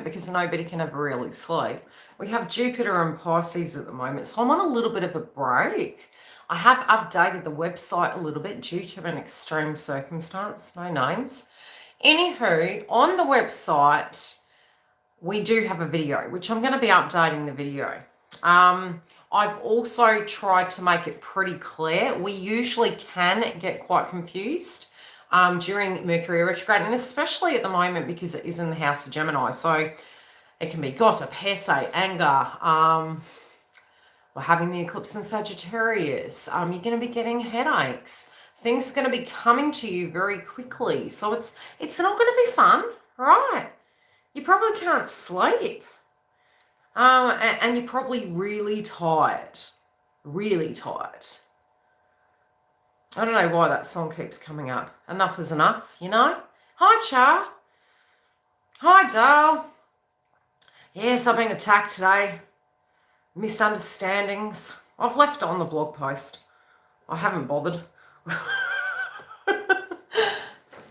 moment, because nobody can ever really sleep, we have Jupiter and Pisces at the moment. So I'm on a little bit of a break. I have updated the website a little bit due to an extreme circumstance, no names. Anywho, on the website, we do have a video, which I'm going to be updating the video. I've also tried to make it pretty clear. We usually can get quite confused during Mercury retrograde, and especially at the moment because it is in the house of Gemini. So it can be gossip, hearsay, anger. We're having the eclipse in Sagittarius. You're going to be getting headaches. Things are going to be coming to you very quickly. So it's not going to be fun, right? You probably can't sleep. And you're probably really tired. Really tired. I don't know why that song keeps coming up. Enough is enough, you know? Hi, Char. Hi, Dale. Yes, I've been attacked today. Misunderstandings. I've left it on the blog post. I haven't bothered.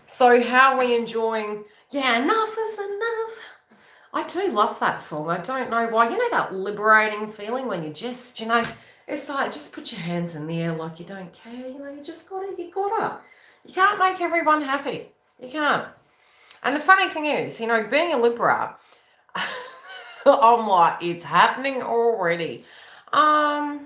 So how are we enjoying? Yeah, enough is enough. I do love that song. I don't know why. You know that liberating feeling when you just, you know, it's like just put your hands in the air like you don't care. You know, you just gotta, you gotta. You can't make everyone happy. You can't. And the funny thing is, you know, being a Libra, I'm like, it's happening already. The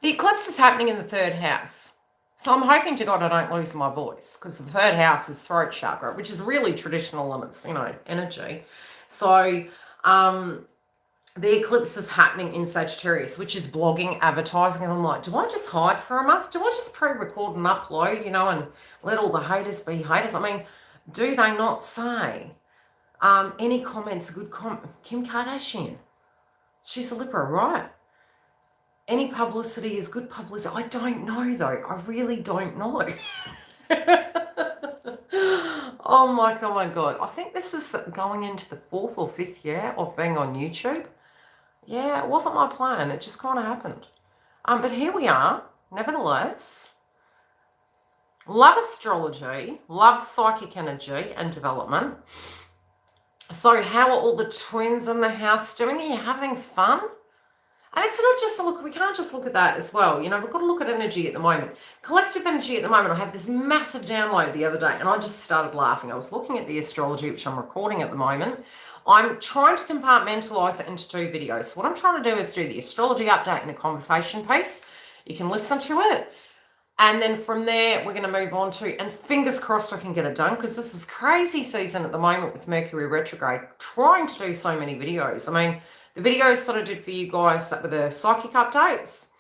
eclipse is happening in the 3rd house. So I'm hoping to God I don't lose my voice, because the 3rd house is throat chakra, which is really traditional in its, you know, energy. So the eclipse is happening in Sagittarius, which is blogging, advertising. And I'm like, do I just hide for a month? Do I just pre-record and upload, you know, and let all the haters be haters? I mean, do they not say any comments are good Kim Kardashian? She's a Libra, right? Any publicity is good publicity. I don't know, though. I really don't know. Oh my God. I think this is going into the 4th or 5th year of being on YouTube. Yeah, it wasn't my plan. It just kind of happened. But here we are, nevertheless. Love astrology, love psychic energy and development. So how are all the twins in the house doing? Are you having fun? And it's not just a look, we can't just look at that as well. You know, we've got to look at energy at the moment. Collective energy at the moment. I have this massive download the other day and I just started laughing. I was looking at the astrology, which I'm recording at the moment. I'm trying to compartmentalize it into 2 videos. So what I'm trying to do is do the astrology update and a conversation piece. You can listen to it. And then from there, we're going to move on to, and fingers crossed I can get it done, because this is crazy season at the moment with Mercury retrograde, trying to do so many videos. I mean, the videos that I did for you guys that were the psychic updates,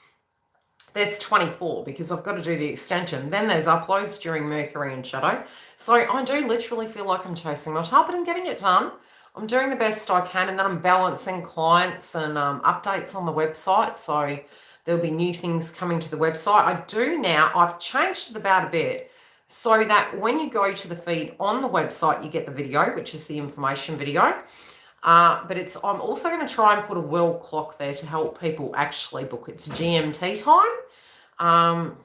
there's 24 because I've got to do the extension. Then there's uploads during Mercury and Shadow. So I do literally feel like I'm chasing my tail, but I'm getting it done. I'm doing the best I can, and then I'm balancing clients and updates on the website. So there'll be new things coming to the website. I do now, I've changed it about a bit so that when you go to the feed on the website, you get the video, which is the information video. But I'm also going to try and put a world clock there to help people actually book. It's GMT time.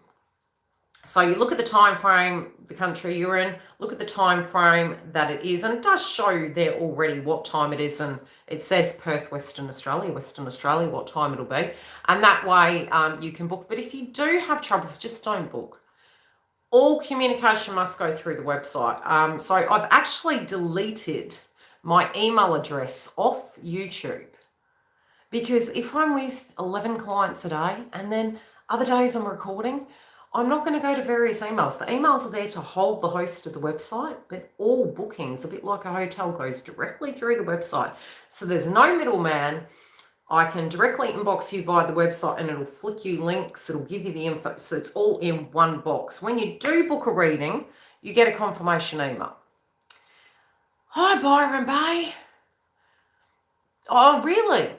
So you look at the time frame, the country you're in, look at the time frame that it is, and it does show there already what time it is, and it says Perth, Western Australia, what time it'll be. And that way you can book. But if you do have troubles, just don't book. All communication must go through the website. So I've actually deleted my email address off YouTube, because if I'm with 11 clients a day and then other days I'm recording, I'm not going to go to various emails. The emails are there to hold the host of the website, but all bookings, a bit like a hotel, goes directly through the website. So there's no middleman. I can directly inbox you via the website and it'll flick you links. It'll give you the info. So it's all in one box. When you do book a reading, you get a confirmation email. Hi, Byron Bay. Oh, really?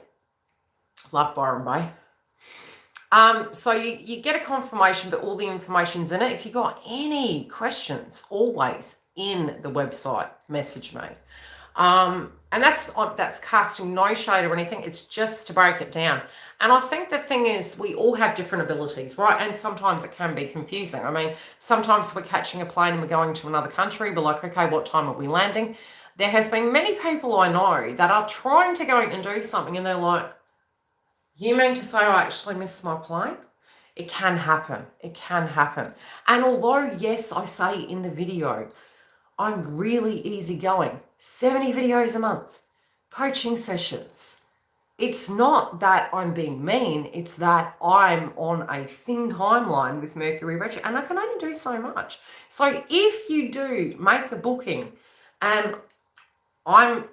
Love Byron Bay. So you get a confirmation, but all the information's in it. If you've got any questions, always in the website, message me. And that's casting no shade or anything. It's just to break it down. And I think the thing is, we all have different abilities, right? And sometimes it can be confusing. I mean, sometimes we're catching a plane and we're going to another country. We're like, okay, what time are we landing? There has been many people I know that are trying to go and do something and they're like, you mean to say I actually missed my plane? It can happen. It can happen. And although, yes, I say in the video, I'm really easygoing, 70 videos a month, coaching sessions. It's not that I'm being mean. It's that I'm on a thin timeline with Mercury retro and I can only do so much. So if you do make a booking and I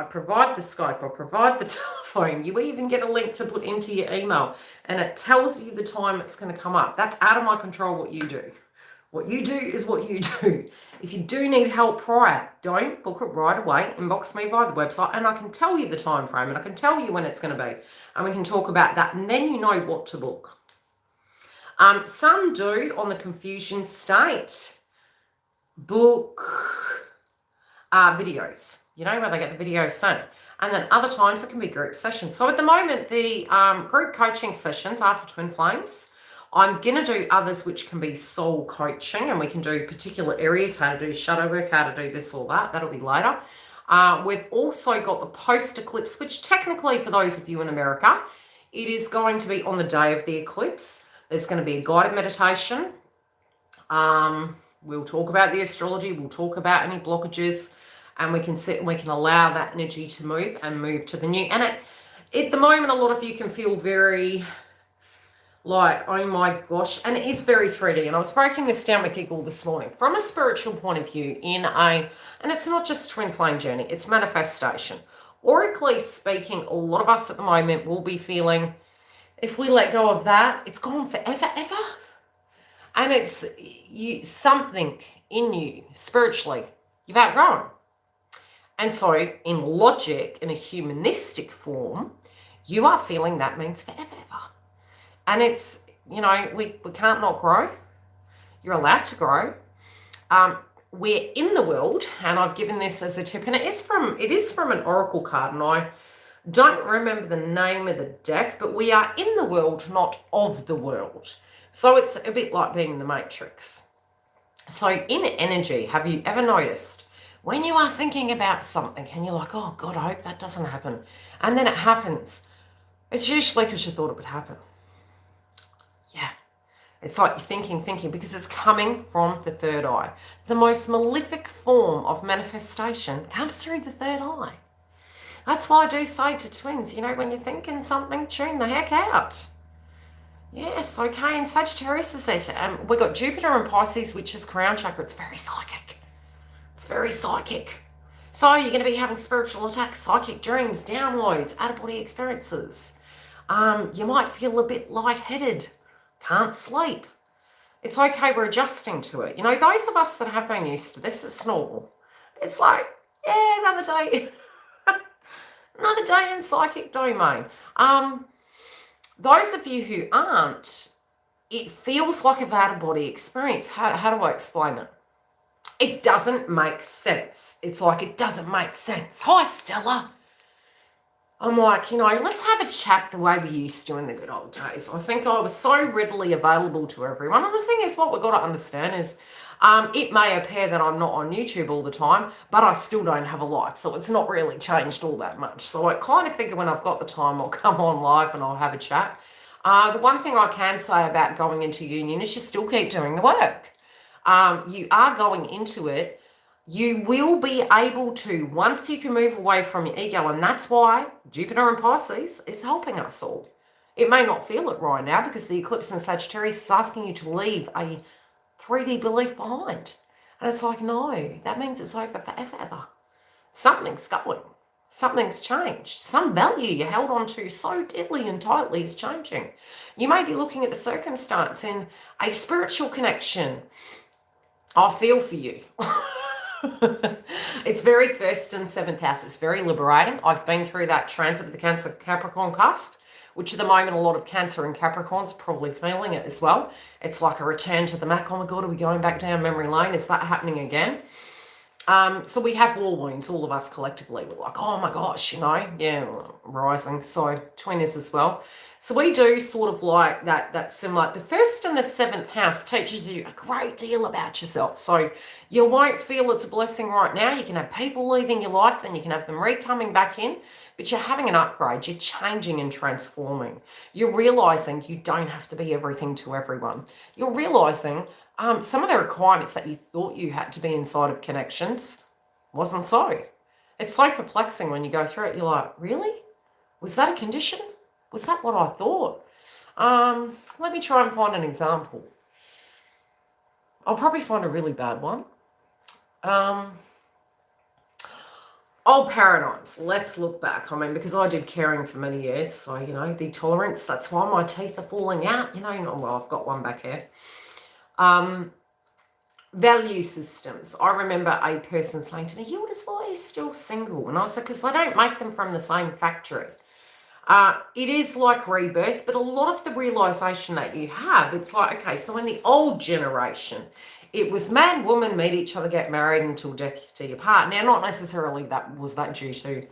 provide the Skype, I provide the telephone, you even get a link to put into your email and it tells you the time it's going to come up. That's out of my control what you do. What you do is what you do. If you do need help prior, don't book it right away. Inbox me via the website and I can tell you the time frame and I can tell you when it's going to be. And we can talk about that and then you know what to book. Some do on the confusion state book videos, you know, where they get the videos sent. And then other times it can be group sessions. So at the moment, the group coaching sessions are for twin flames. I'm going to do others which can be soul coaching and we can do particular areas, how to do shadow work, how to do this or that. That'll be later. We've also got the post-eclipse, which technically for those of you in America, it is going to be on the day of the eclipse. There's going to be a guided meditation. We'll talk about the astrology. We'll talk about any blockages and we can sit and we can allow that energy to move and move to the new. And at the moment, a lot of you can feel very like, oh my gosh, and it is very 3D. And I was breaking this down with Giggle this morning from a spiritual point of view and it's not just twin flame journey, it's manifestation. Oracally speaking, a lot of us at the moment will be feeling, if we let go of that, it's gone forever, ever. And it's something in you, spiritually, you've outgrown. And so in logic, in a humanistic form, you are feeling that means forever, ever. And it's, you know, we can't not grow. You're allowed to grow. We're in the world, and I've given this as a tip, and it is from an oracle card, and I don't remember the name of the deck, but we are in the world, not of the world. So it's a bit like being in the Matrix. So in energy, have you ever noticed when you are thinking about something and you're like, oh God, I hope that doesn't happen. And then it happens. It's usually because you thought it would happen. Yeah. It's like you're thinking, because it's coming from the third eye. The most malefic form of manifestation comes through the third eye. That's why I do say to twins, you know, when you're thinking something, tune the heck out. Yes, okay, and Sagittarius is this. We've got Jupiter and Pisces, which is crown chakra. It's very psychic. It's very psychic. So you're going to be having spiritual attacks, psychic dreams, downloads, out-of-body experiences. You might feel a bit lightheaded, can't sleep. It's okay, we're adjusting to it. You know, those of us that have been used to this, it's normal. It's like, yeah, another day. Another day in psychic domain. Those of you who aren't, it feels like a out-of-body experience. How do I explain it? It doesn't make sense. It's like it doesn't make sense. Hi, Stella. I'm like, you know, let's have a chat the way we used to in the good old days. I think I was so readily available to everyone. And the thing is, what we've got to understand is it may appear that I'm not on YouTube all the time, but I still don't have a life. So it's not really changed all that much. So I kind of figure when I've got the time, I'll come on live and I'll have a chat. The one thing I can say about going into union is you still keep doing the work. You are going into it. You will be able to, once you can move away from your ego, and that's why Jupiter and Pisces is helping us all. It may not feel it right now because the eclipse in Sagittarius is asking you to leave a 3D belief behind. And it's like, no, that means it's over forever. Something's going. Something's changed. Some value you held on to so deadly and tightly is changing. You may be looking at the circumstance in a spiritual connection. I feel for you. It's very first and seventh house. It's very liberating. I've been through that transit of the Cancer Capricorn cusp, which at the moment a lot of Cancer and Capricorns probably feeling it as well. It's like a return to the Mac. Oh my God, are we going back down memory lane? Is that happening again? So we have war wounds, all of us collectively. We're like, oh my gosh, yeah, rising. So twin is as well. So we do sort of like that similar. The first and the seventh house teaches you a great deal about yourself. So you won't feel it's a blessing right now. You can have people leaving your life, then you can have them coming back in, but you're having an upgrade. You're changing and transforming. You're realizing you don't have to be everything to everyone. You're realizing some of the requirements that you thought you had to be inside of connections wasn't so. It's so perplexing when you go through it. You're like, really? Was that a condition? Was that what I thought? Let me try and find an example. I'll probably find a really bad one. Old paradigms. Let's look back. I mean, because I did caring for many years. So, the tolerance, that's why my teeth are falling out. Well, I've got one back here. Value systems. I remember a person saying to me, "YILDIZ, why are you still single?" And I said, because they don't make them from the same factory. It is like rebirth, but a lot of the realization that you have, it's like, okay, so in the old generation, it was man, woman, meet each other, get married until death do you part. Now, not necessarily that due to,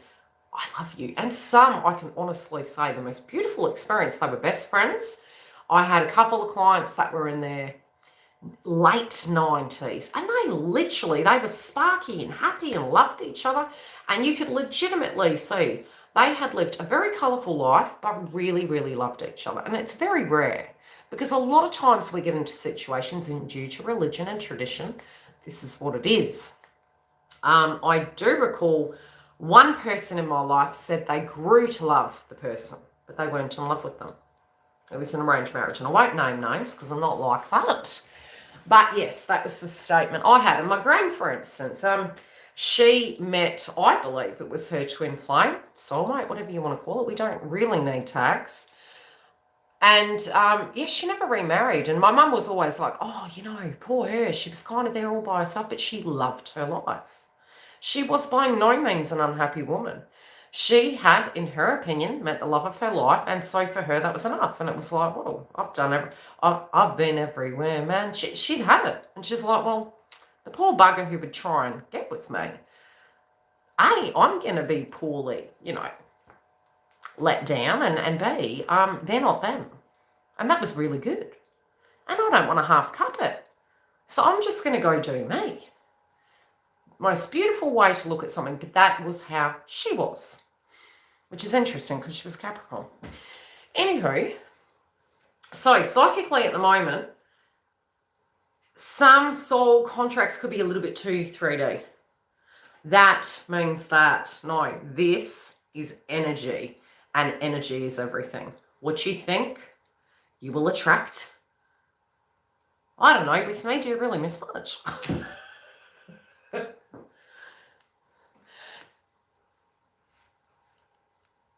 I love you. And some, I can honestly say, the most beautiful experience, they were best friends. I had a couple of clients that were in their late 90s, and they were sparky and happy and loved each other, and you could legitimately see they had lived a very colourful life but really, really loved each other. And it's very rare, because a lot of times we get into situations, and due to religion and tradition, this is what it is. I do recall one person in my life said they grew to love the person, but they weren't in love with them. It was an arranged marriage, and I won't name names because I'm not like that. But yes, that was the statement I had. And my gran, for instance, she met, I believe it was her twin flame, soulmate, whatever you want to call it. We don't really need tags. And she never remarried. And my mum was always like, oh, poor her. She was kind of there all by herself, but she loved her life. She was by no means an unhappy woman. She had, in her opinion, met the love of her life, and so for her that was enough. And it was like, well, I've been everywhere, man. She'd had it, and she's like, well, the poor bugger who would try and get with me, A, I'm going to be poorly, let down, and B, they're not them, and that was really good, and I don't want to half cup it, so I'm just going to go do me. Most beautiful way to look at something, but that was how she was, which is interesting because she was Capricorn. Anywho, so psychically at the moment, some soul contracts could be a little bit too 3D. That means that, no, this is energy, and energy is everything. What you think, you will attract. I don't know, with me, do you really miss much?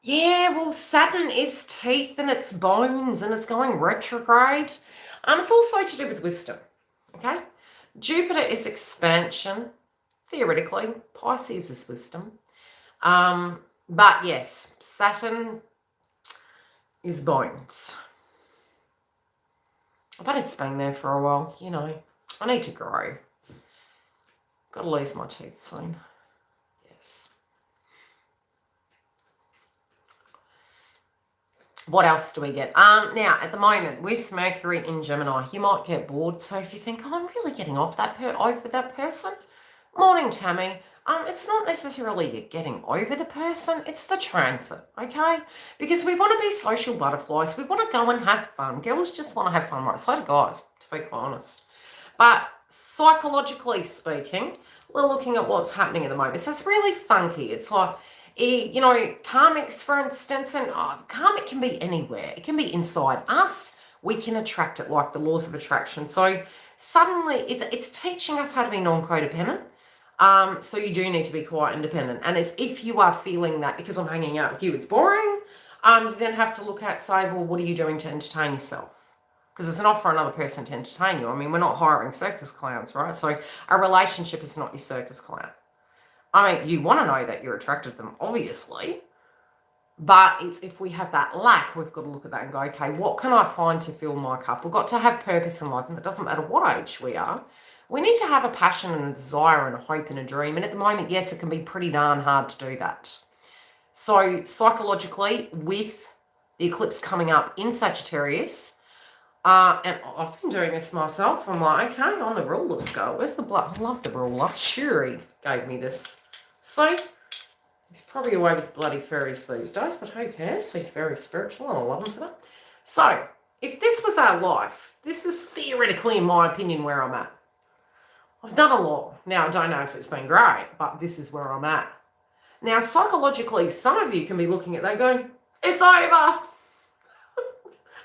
Yeah, well, Saturn is teeth and it's bones, and it's going retrograde. It's also to do with wisdom, okay? Jupiter is expansion, theoretically. Pisces is wisdom. But yes, Saturn is bones. But it's been there for a while, I need to grow. Got to lose my teeth soon. Yes. What else do we get? Now, at the moment, with Mercury in Gemini, you might get bored. So if you think, oh, I'm really getting off over that person. Morning, Tammy. It's not necessarily you're getting over the person. It's the transit, okay? Because we want to be social butterflies. We want to go and have fun. Girls just want to have fun, right? So do guys, to be quite honest. But psychologically speaking, we're looking at what's happening at the moment. So it's really funky. It's like, karmics, for instance, and karmic can be anywhere. It can be inside us. We can attract it, like the laws of attraction. So suddenly it's teaching us how to be non-codependent. So you do need to be quite independent. And it's if you are feeling that because I'm hanging out with you, it's boring, you then have to look at, say, well, what are you doing to entertain yourself? Because it's not for another person to entertain you. I mean, we're not hiring circus clowns, right? So a relationship is not your circus clown. I mean, you want to know that you're attracted to them, obviously, but it's if we have that lack, we've got to look at that and go, okay, what can I find to fill my cup? We've got to have purpose in life, and it doesn't matter what age we are. We need to have a passion and a desire and a hope and a dream. And at the moment, yes, it can be pretty darn hard to do that. So psychologically, with the eclipse coming up in Sagittarius, and I've been doing this myself. I'm like, okay, on the ruler scale, where's the blood? I love the ruler. Shuri gave me this. So he's probably away with bloody fairies these days, but who cares? He's very spiritual and I love him for that. So if this was our life, this is theoretically, in my opinion, where I'm at. I've done a lot. Now, I don't know if it's been great, but this is where I'm at. Now, psychologically, some of you can be looking at that going, it's over.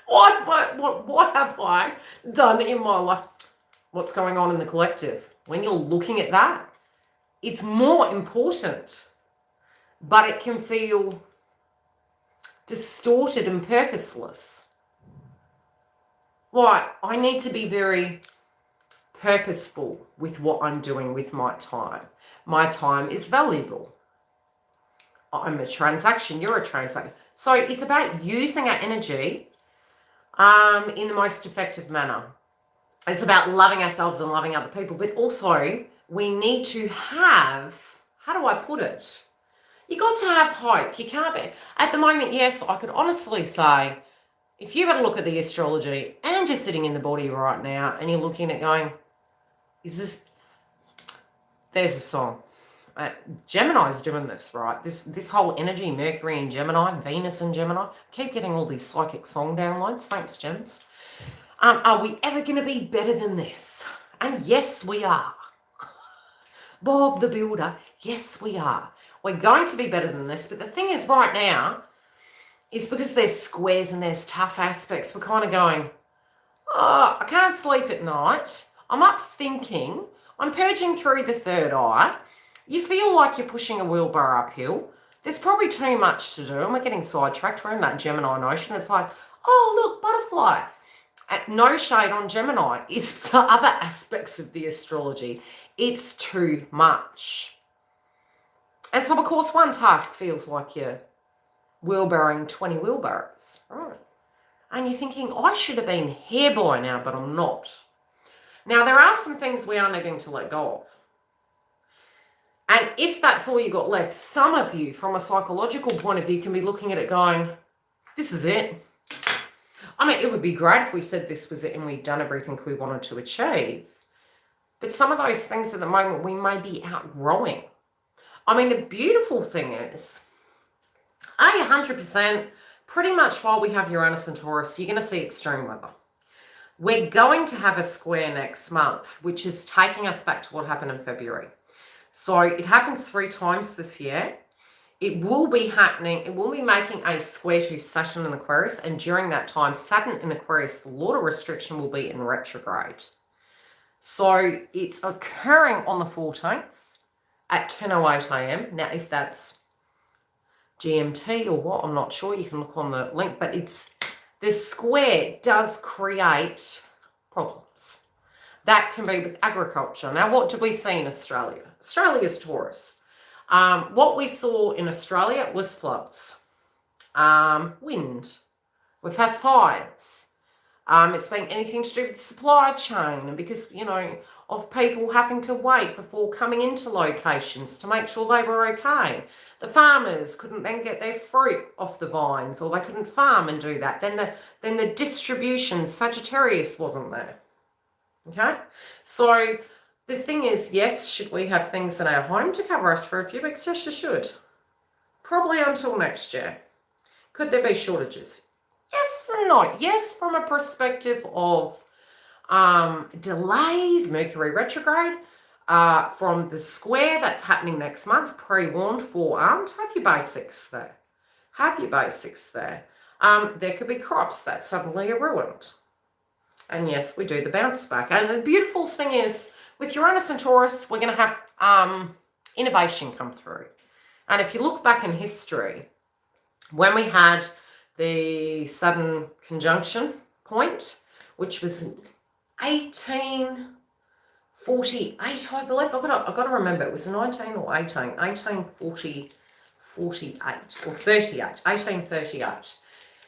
What have I done in my life? What's going on in the collective? When you're looking at that, it's more important, but it can feel distorted and purposeless. Like, I need to be very purposeful with what I'm doing with my time. My time is valuable. I'm a transaction, you're a transaction. So it's about using our energy in the most effective manner. It's about loving ourselves and loving other people, but also we need to have, how do I put it? You got to have hope. You can't be, at the moment, yes, I could honestly say, if you had a look at the astrology and you're sitting in the body right now and you're looking at going, is this, there's a song. Gemini's doing this, right? This whole energy, Mercury and Gemini, Venus and Gemini. I keep getting all these psychic song downloads. Thanks, Gems. Are we ever going to be better than this? And yes, we are. Bob the Builder, yes, we are. We're going to be better than this. But the thing is right now is because there's squares and there's tough aspects, we're kind of going, oh, I can't sleep at night. I'm up thinking. I'm purging through the third eye. You feel like you're pushing a wheelbarrow uphill. There's probably too much to do, and we're getting sidetracked. We're in that Gemini notion. It's like, oh, look, butterfly. No shade on Gemini. It's the other aspects of the astrology. It's too much. And so, of course, one task feels like you're wheelbarrowing 20 wheelbarrows. Right. And you're thinking, I should have been here by now, but I'm not. Now, there are some things we are needing to let go of. And if that's all you got left, some of you, from a psychological point of view, can be looking at it going, this is it. I mean, it would be great if we said this was it and we'd done everything we wanted to achieve. But some of those things at the moment we may be outgrowing. I mean, the beautiful thing is, 100%, pretty much while we have Uranus and Taurus, you're going to see extreme weather. We're going to have a square next month, which is taking us back to what happened in February. So it happens 3 times this year. It will be happening. It will be making a square to Saturn in Aquarius. And during that time, Saturn in Aquarius, the Lord of restriction will be in retrograde. So it's occurring on the 14th at 10:08 a.m. Now, if that's GMT or what, I'm not sure. You can look on the link. But the square does create problems. That can be with agriculture. Now, what do we see in Australia? Australia's Taurus. What we saw in Australia was floods, wind. We've had fires. It's been anything to do with the supply chain, and because, you know, of people having to wait before coming into locations to make sure they were okay. The farmers couldn't then get their fruit off the vines, or they couldn't farm and do that. Then the distribution, Sagittarius wasn't there. Okay, so the thing is, yes, should we have things in our home to cover us for a few weeks? Yes, you should. Probably until next year. Could there be shortages? Yes and no. Yes, from a perspective of delays, Mercury retrograde, from the square that's happening next month, pre-warned, forearmed. Have your basics there. Have your basics there. There could be crops that suddenly are ruined. And yes, we do the bounce back. And the beautiful thing is, with Uranus and Taurus, we're going to have innovation come through. And if you look back in history, when we had the Saturn conjunction point, which was 1848, I believe. I've got to remember, it was 19 or 18, 1848 or 38, 1838.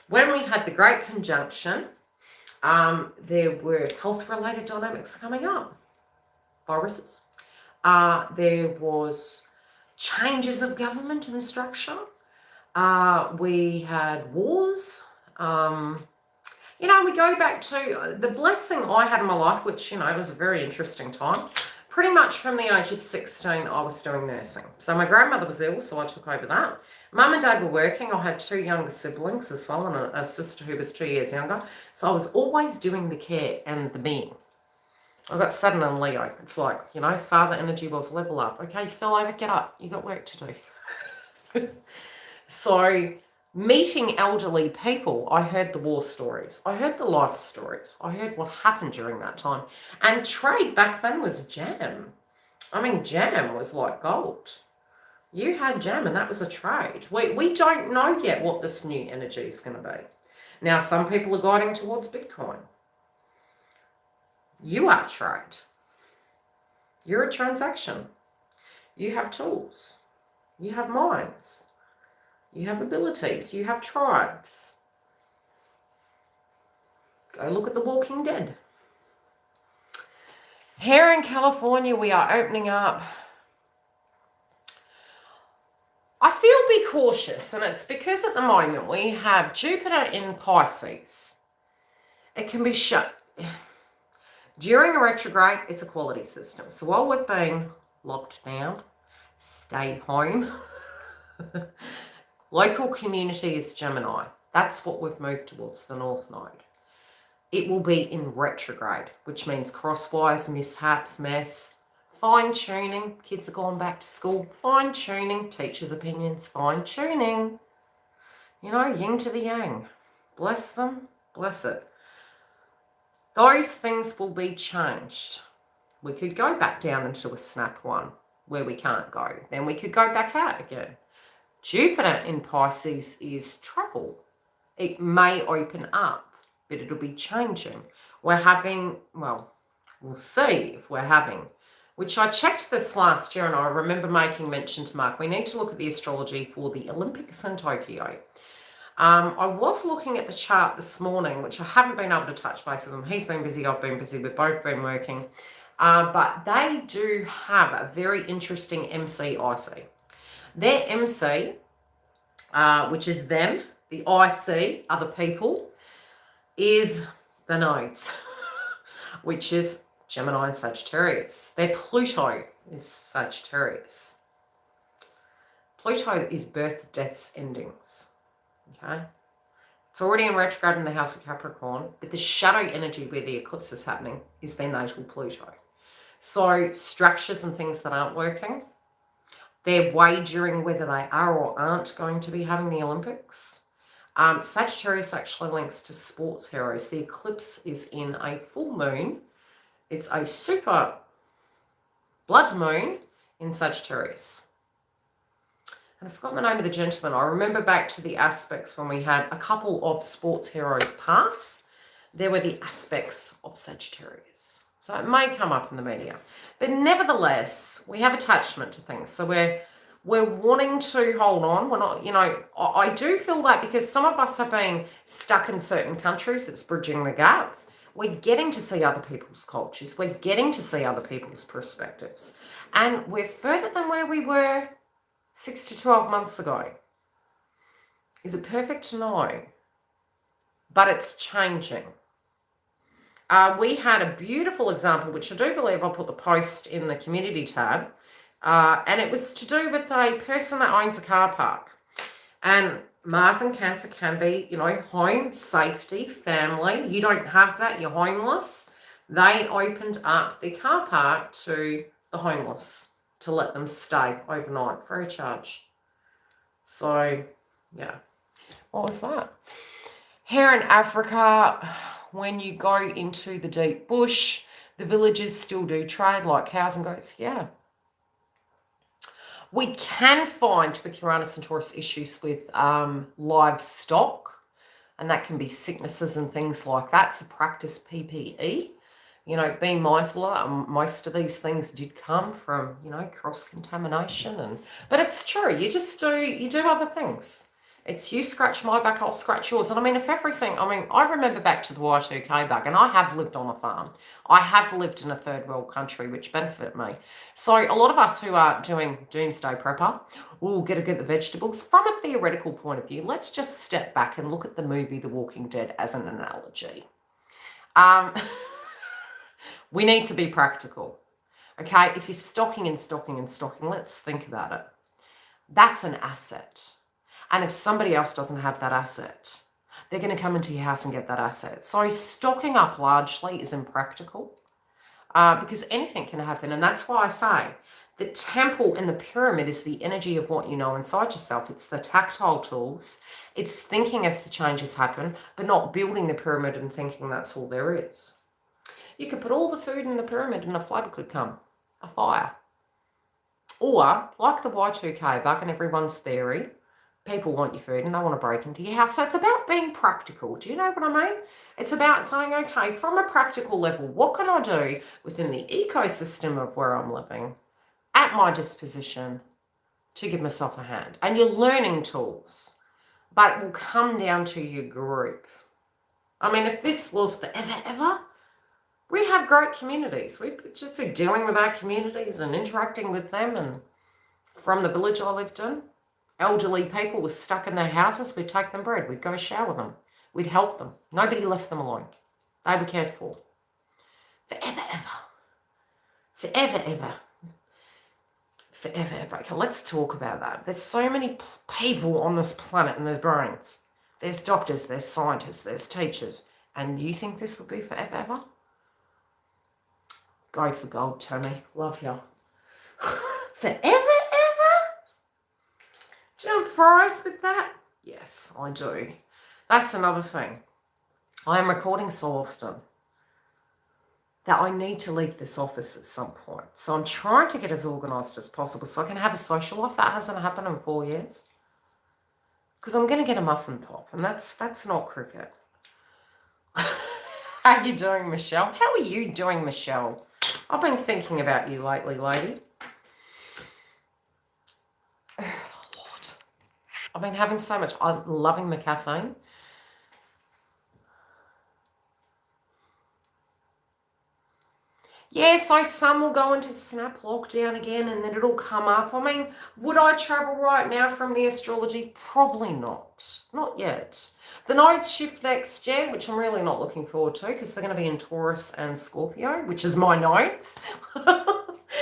When we had the Great Conjunction, there were health-related dynamics coming up. viruses. There was changes of government and structure. We had wars. You know, we go back to the blessing I had in my life, which, you know, was a very interesting time. Pretty much from the age of 16, I was doing nursing. So my grandmother was ill, so I took over that. Mum and Dad were working. I had 2 younger siblings as well, and a sister who was 2 years younger. So I was always doing the care and the being. I got Saturn and Leo. It's like, you know, father energy was level up. Okay, you fell over, get up. You got work to do. So meeting elderly people, I heard the war stories. I heard the life stories. I heard what happened during that time. And trade back then was jam. I mean, jam was like gold. You had jam and that was a trade. We don't know yet what this new energy is going to be. Now, some people are guiding towards Bitcoin. You are trade. You're a transaction. You have tools. You have minds. You have abilities. You have tribes. Go look at The Walking Dead. Here in California, we are opening up. I feel be cautious, and it's because at the moment we have Jupiter in Pisces. It can be shut. During a retrograde, it's a quality system. So while we've been locked down, stay home, local community is Gemini. That's what we've moved towards, the North Node. It will be in retrograde, which means crosswise, mishaps, mess, fine-tuning. Kids are going back to school, fine-tuning. Teachers' opinions, fine-tuning. You know, yin to the yang. Bless them, bless it. Those things will be changed. We could go back down into a snap one where we can't go. Then we could go back out again. Jupiter in Pisces is travel. It may open up, but it'll be changing. We're having, well, we'll see if we're having, which I checked this last year and I remember making mention to Mark, we need to look at the astrology for the Olympics in Tokyo. I was looking at the chart this morning, which I haven't been able to touch base with him. He's been busy, I've been busy, we've both been working. But they do have a very interesting MCIC. Their MC, which is them, the IC, other people, is the nodes, which is Gemini and Sagittarius. Their Pluto is Sagittarius. Pluto is birth, deaths, endings. Okay, it's already in retrograde in the house of Capricorn, but the shadow energy where the eclipse is happening is their natal Pluto. So structures and things that aren't working, they're wagering whether they are or aren't going to be having the Olympics. Sagittarius actually links to sports heroes. The eclipse is in a full moon. It's a super blood moon in Sagittarius. And I forgot the name of the gentleman. I remember back to the aspects when we had a couple of sports heroes pass. There were the aspects of Sagittarius. So it may come up in the media. But nevertheless, we have attachment to things. So we're wanting to hold on. We're not, you know, I do feel that because some of us have been stuck in certain countries. It's bridging the gap. We're getting to see other people's cultures. We're getting to see other people's perspectives. And we're further than where we were 6 to 12 months ago. Is it perfect? No. But it's changing. We had a beautiful example, which I do believe I'll put the post in the community tab. And it was to do with a person that owns a car park. And Mars and Cancer can be, you know, home, safety, family. You don't have that, you're homeless. They opened up the car park to the homeless to let them stay overnight for a charge. So, yeah. What was that? Here in Africa, when you go into the deep bush, the villagers still do trade like cows and goats. Yeah. We can find with Uranus and Taurus issues with livestock, and that can be sicknesses and things like that. So practice PPE. You know, being mindful of most of these things did come from, you know, cross-contamination. But it's true. You do other things. It's you scratch my back, I'll scratch yours. And I mean, if everything, I mean, I remember back to the Y2K bug, and I have lived on a farm. I have lived in a third world country, which benefited me. So a lot of us who are doing doomsday prepper, get the vegetables. From a theoretical point of view, let's just step back and look at the movie The Walking Dead as an analogy. We need to be practical. Okay, if you're stocking and stocking and stocking, let's think about it. That's an asset. And if somebody else doesn't have that asset, they're going to come into your house and get that asset. So stocking up largely is impractical because anything can happen. And that's why I say the temple and the pyramid is the energy of what you know inside yourself. It's the tactile tools. It's thinking as the changes happen, but not building the pyramid and thinking that's all there is. You could put all the food in the pyramid and a flood could come, a fire. Or, like the Y2K bug and everyone's theory, people want your food and they want to break into your house. So it's about being practical. Do you know what I mean? It's about saying, okay, from a practical level, what can I do within the ecosystem of where I'm living at my disposition to give myself a hand? And you're learning tools, but it will come down to your group. I mean, if this was forever, ever, we'd have great communities. We'd just be dealing with our communities and interacting with them. And from the village I lived in, elderly people were stuck in their houses. We'd take them bread. We'd go shower them. We'd help them. Nobody left them alone. They were cared for. Forever, ever. Forever, ever. Forever, ever. Okay, let's talk about that. There's so many people on this planet and there's brains. There's doctors, there's scientists, there's teachers. And you think this would be forever, ever? Go for gold, Tammy. Love you. Forever, ever? Do you empathize with that? Yes, I do. That's another thing. I am recording so often that I need to leave this office at some point. So I'm trying to get as organised as possible so I can have a social life. That hasn't happened in 4 years. Because I'm going to get a muffin top, and that's not cricket. How you doing, Michelle? How are you doing, Michelle? I've been thinking about you lately, lady. Oh, Lord. I've been having so much. I'm loving the caffeine. Yeah, so some will go into snap lockdown again and then it'll come up. I mean, would I travel right now from the astrology? Probably not. Not yet. The nodes shift next year, which I'm really not looking forward to because they're going to be in Taurus and Scorpio, which is my nodes.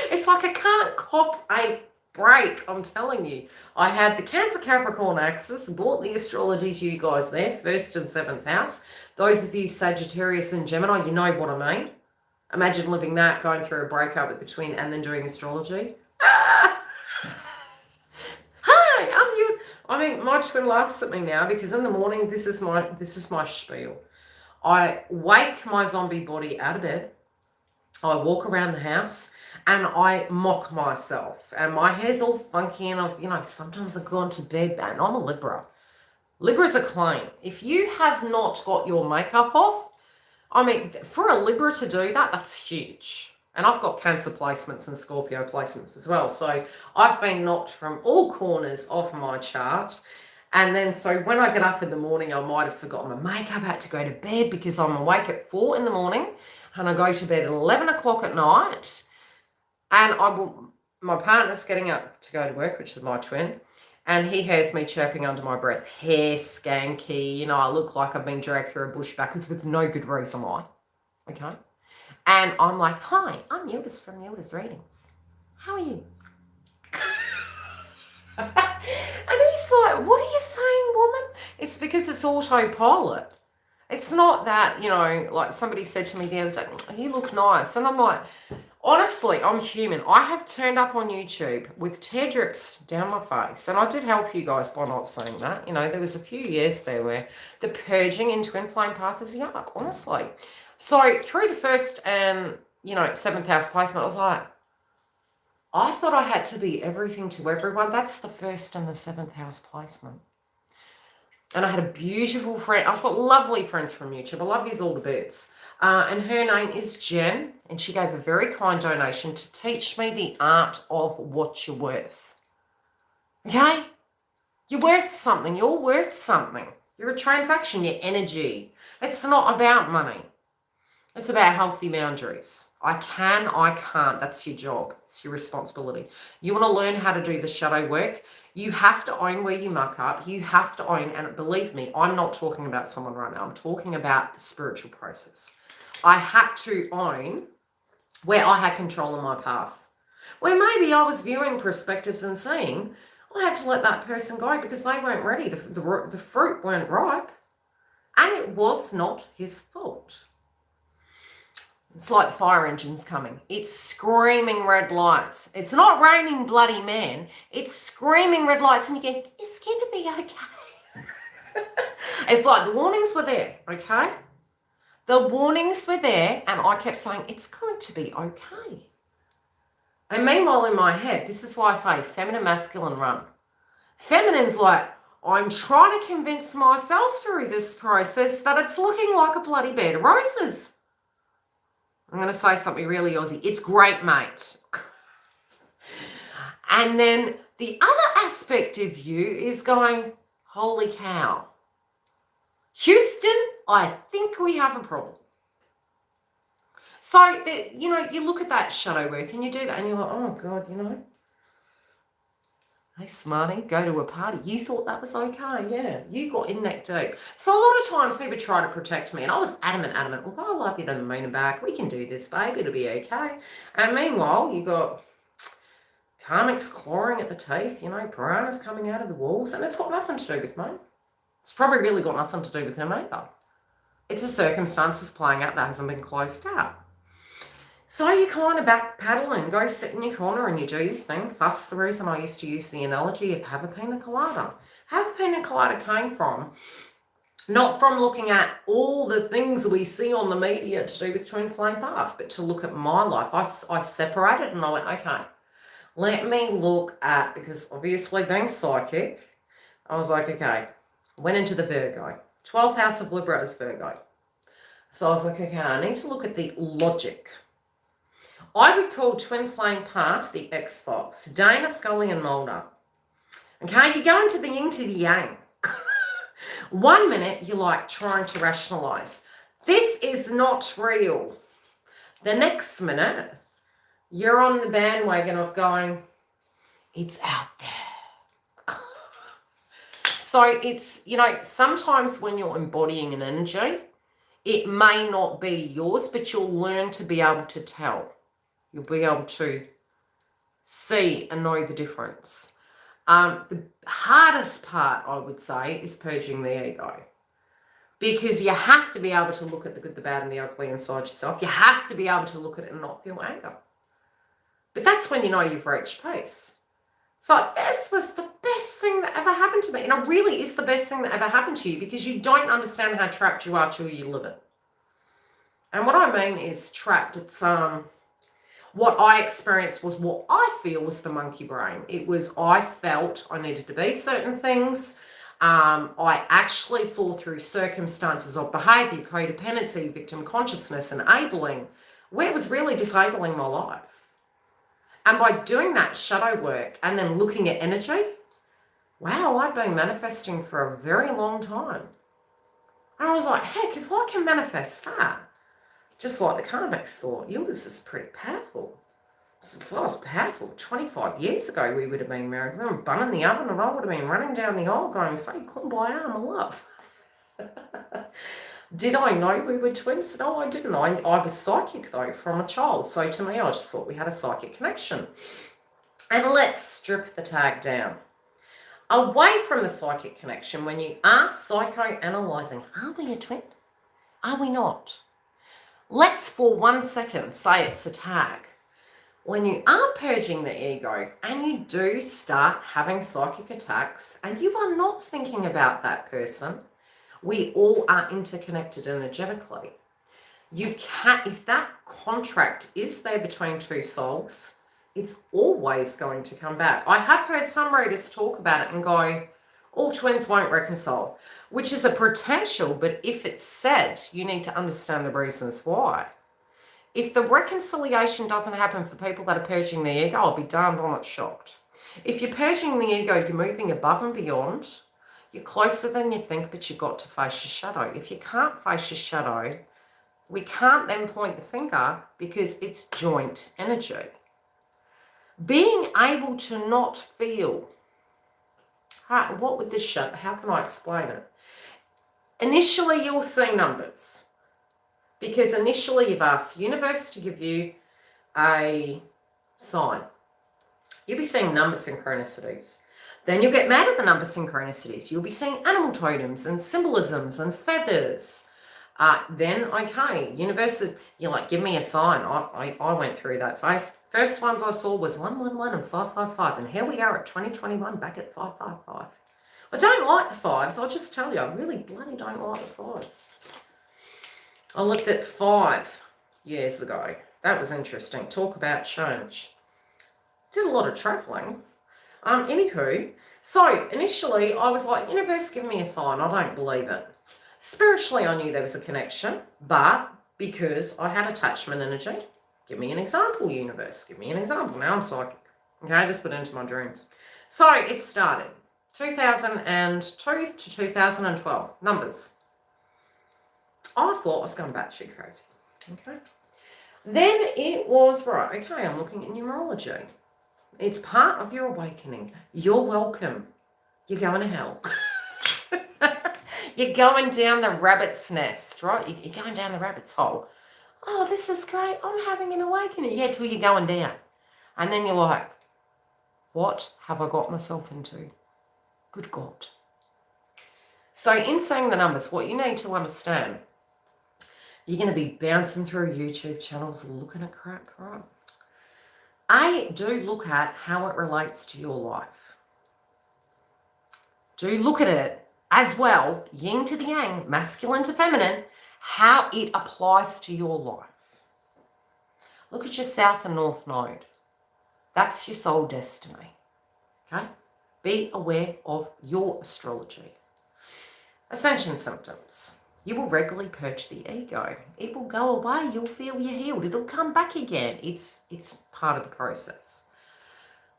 It's like I can't cop a break, I'm telling you. I had the Cancer Capricorn axis, brought the astrology to you guys there, 1st and 7th house. Those of you Sagittarius and Gemini, you know what I mean. Imagine living that, going through a breakup at the twin and then doing astrology. Ah! Hi, I'm you. I mean, my twin laughs at me now because in the morning, this is my spiel. I wake my zombie body out of bed. I walk around the house and I mock myself. And my hair's all funky and sometimes I've gone to bed and I'm a Libra. Libras are clean. If you have not got your makeup off, I mean, for a Libra to do that, that's huge. And I've got Cancer placements and Scorpio placements as well. So I've been knocked from all corners of my chart. And then so when I get up in the morning, I might have forgotten my makeup. I had to go to bed because I'm awake at 4 in the morning. And I go to bed at 11 o'clock at night. And my partner's getting up to go to work, which is my twin. And he hears me chirping under my breath, hair skanky, I look like I've been dragged through a bush backwards with no good reason why, okay? And I'm like, hi, I'm YILDIZ from YILDIZ Readings. How are you? And he's like, what are you saying, woman? It's because it's autopilot. It's not that, like somebody said to me the other day, you look nice. And I'm like, honestly, I'm human. I have turned up on YouTube with tear drips down my face. And I did help you guys by not saying that. There was a few years there where the purging in twin flame path is yuck, honestly. So through the 1st and, 7th house placement, I was like, I thought I had to be everything to everyone. That's the 1st and the 7th house placement. And I had a beautiful friend. I've got lovely friends from YouTube. I love yous all to bits. And her name is Jen. And she gave a very kind donation to teach me the art of what you're worth. Okay? You're worth something. You're worth something. You're a transaction. You're energy. It's not about money. It's about healthy boundaries. I can, I can't. That's your job. It's your responsibility. You want to learn how to do the shadow work. You have to own where you muck up. You have to own, and believe me, I'm not talking about someone right now. I'm talking about the spiritual process. I had to own where I had control of my path. Where maybe I was viewing perspectives and seeing, I had to let that person go because they weren't ready. The fruit weren't ripe. And it was not his fault. It's like fire engines coming. It's screaming red lights. It's not raining bloody men. It's screaming red lights and you go, it's going to be okay. It's like the warnings were there, okay? The warnings were there and I kept saying, it's going to be okay. And meanwhile in my head, this is why I say feminine, masculine, run. Feminine's like, I'm trying to convince myself through this process that it's looking like a bloody bed of roses. I'm going to say something really Aussie. It's great, mate. And then the other aspect of you is going, holy cow. Houston, I think we have a problem. So, you know, you look at that shadow work and you do that and you're like, oh, God, you know. Hey, smarty, go to a party. You thought that was okay, yeah. You got in neck deep. So a lot of times people try to protect me, and I was adamant. Look, I love you, doesn't mean it back. We can do this, babe. It'll be okay. And meanwhile, you got karmics clawing at the teeth, you know, piranhas coming out of the walls, and it's got nothing to do with me. It's probably really got nothing to do with him either. It's the circumstances playing out that hasn't been closed out. So you kind of back paddle and go sit in your corner and you do your thing. That's the reason I used to use the analogy of have a pina colada. Have a pina colada came from, not from looking at all the things we see on the media to do with twin flame path, but to look at my life. I separated and I went, okay, let me look at, because obviously being psychic, I was like, okay, went into the Virgo. 12th house of Libra is Virgo. So I was like, okay, I need to look at the logic. I would call twin flame path the X-Fox, Dana, Scully and Mulder. Okay, you go into the yin to the yang. 1 minute you're like trying to rationalize. This is not real. The next minute you're on the bandwagon of going, it's out there. So it's, you know, sometimes when you're embodying an energy, it may not be yours, but you'll learn to be able to tell. You'll be able to see and know the difference. The hardest part, I would say, is purging the ego. Because you have to be able to look at the good, the bad, and the ugly inside yourself. You have to be able to look at it and not feel anger. But that's when you know you've reached peace. So this was the best thing that ever happened to me. And it really is the best thing that ever happened to you because you don't understand how trapped you are till you live it. And what I mean is trapped, it's... what I experienced was what I feel was the monkey brain. It was, I felt I needed to be certain things. I actually saw through circumstances of behavior, codependency, victim consciousness, enabling, where it was really disabling my life. And by doing that shadow work and then looking at energy, wow, I'd been manifesting for a very long time. And I was like, heck, if I can manifest that, just like the karmics thought, YILDIZ is pretty powerful. If I was powerful, 25 years ago we would have been married. We were bun in the oven and I would have been running down the aisle going, so you couldn't buy arm of love. Did I know we were twins? No, I didn't. I was psychic though from a child. So to me, I just thought we had a psychic connection. And let's strip the tag down. Away from the psychic connection, when you are psychoanalyzing, are we a twin? Are we not? Let's for 1 second say it's a tag. When you are purging the ego and you do start having psychic attacks and you are not thinking about that person, we all are interconnected energetically. You can't, if that contract is there between two souls, it's always going to come back. I have heard some readers talk about it and go, all twins won't reconcile, which is a potential, but if it's said, you need to understand the reasons why. If the reconciliation doesn't happen for people that are purging their ego, I'll be darned on it shocked. If you're purging the ego, you're moving above and beyond. You're closer than you think, but you've got to face your shadow. If you can't face your shadow, we can't then point the finger because it's joint energy. Being able to not feel. What would this show? How can I explain it? Initially, you'll see numbers because initially you've asked the universe to give you a sign. You'll be seeing number synchronicities. Then you'll get mad at the number synchronicities. You'll be seeing animal totems and symbolisms and feathers. Then, okay, universe, you're like, give me a sign. I went through that phase. First ones I saw was 111 and 555. And here we are at 2021 back at 555. I don't like the fives. I'll just tell you, I really bloody don't like the fives. I looked at 5 years ago. That was interesting. Talk about change. Did a lot of traveling. Anywho, so initially I was like, universe, give me a sign. I don't believe it. Spiritually, I knew there was a connection, but because I had attachment energy, give me an example, universe. Give me an example. Now I'm psychic. Okay, this went into my dreams. So it started 2002 to 2012. Numbers. I thought I was going batshit crazy. Okay. Then it was, right, okay, I'm looking at numerology. It's part of your awakening. You're welcome. You're going to hell. You're going down the rabbit's nest, right? You're going down the rabbit's hole. Oh, this is great. I'm having an awakening. Yeah, till you're going down. And then you're like, what have I got myself into? Good God. So in saying the numbers, what you need to understand, you're going to be bouncing through YouTube channels looking at crap, right? Do look at how it relates to your life. Do look at it as well, yin to the yang, masculine to feminine, how it applies to your life. Look at your south and north node. That's your soul destiny. Okay? Be aware of your astrology. Ascension symptoms. You will regularly purge the ego. It will go away. You'll feel you're healed. It'll come back again. It's part of the process.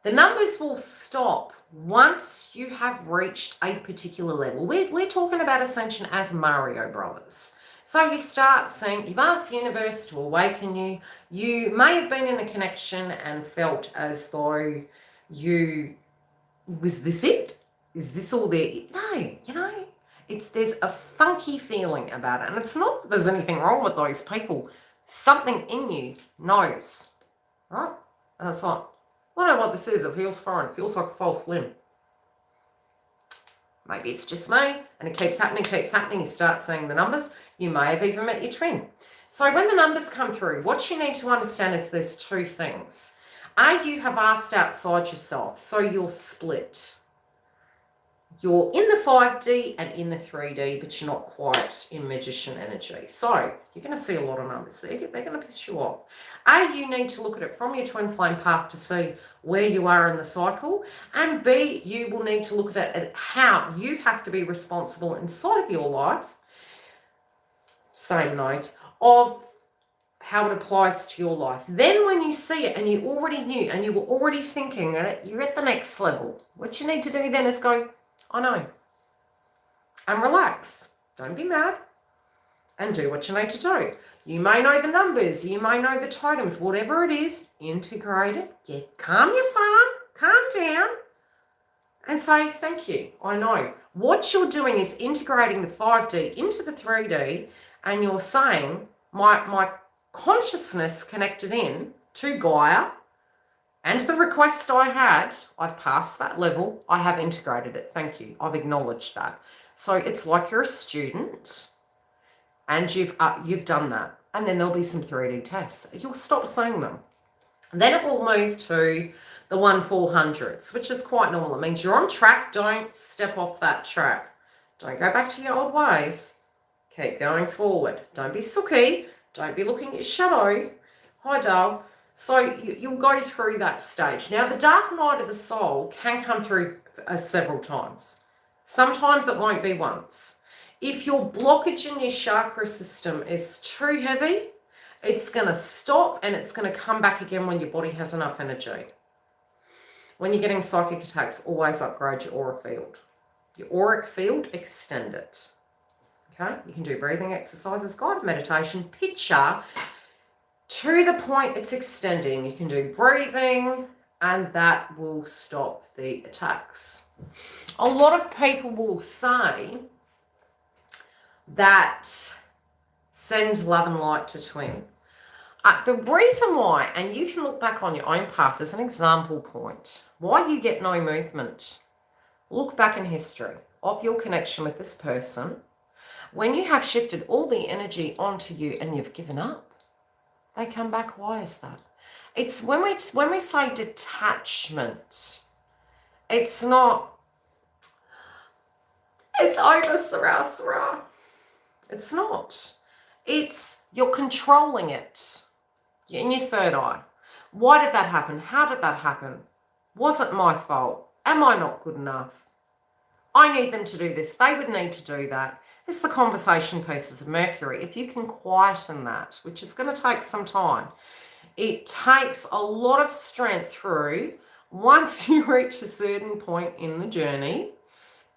The numbers will stop once you have reached a particular level. We're talking about ascension as Mario Brothers. So you start seeing, you've asked the universe to awaken you. You may have been in a connection and felt as though was this it? Is this all there? No, there's a funky feeling about it. And it's not that there's anything wrong with those people. Something in you knows, right? And it's like, I don't know what this is. It feels foreign. It feels like a false limb. Maybe it's just me. And it keeps happening. You start seeing the numbers. You may have even met your twin. So when the numbers come through, what you need to understand is there's 2 things. You have asked outside yourself. So you're split. You're in the 5D and in the 3D, but you're not quite in magician energy. So you're going to see a lot of numbers. They're going to piss you off. You need to look at it from your twin flame path to see where you are in the cycle. And B, you will need to look at it at how you have to be responsible inside of your life, same note, of how it applies to your life. Then when you see it and you already knew and you were already thinking it, you're at the next level. What you need to do then is go, I know, and relax. Don't be mad and do what you need to do. You may know the numbers, you may know the totems, whatever it is, integrate it, calm your farm, calm down and say, thank you, I know. What you're doing is integrating the 5D into the 3D and you're saying, my consciousness connected in to Gaia and the request I had, I've passed that level, I have integrated it, thank you, I've acknowledged that. So it's like you're a student and you've done that. And then there'll be some 3D tests. You'll stop seeing them. Then it will move to the 1/400s, which is quite normal. It means you're on track. Don't step off that track. Don't go back to your old ways. Keep going forward. Don't be sooky. Don't be looking at your shadow. Hi, doll. So you'll go through that stage. Now, the dark night of the soul can come through several times. Sometimes it won't be once. If your blockage in your chakra system is too heavy, it's going to stop and it's going to come back again when your body has enough energy. When you're getting psychic attacks, always upgrade your aura field. Your auric field, extend it. Okay? You can do breathing exercises, guided meditation, picture to the point it's extending. You can do breathing, and that will stop the attacks. A lot of people will say that send love and light to twin. The reason why, and you can look back on your own path as an example point, why you get no movement. Look back in history of your connection with this person. When you have shifted all the energy onto you and you've given up, they come back. Why is that? It's when we say detachment, it's not, it's over, Sarah. It's not. It's, you're controlling it in your third eye. Why did that happen? How did that happen? Was it my fault? Am I not good enough? I need them to do this. They would need to do that. This is the conversation pieces of Mercury. If you can quieten that, which is going to take some time, it takes a lot of strength through once you reach a certain point in the journey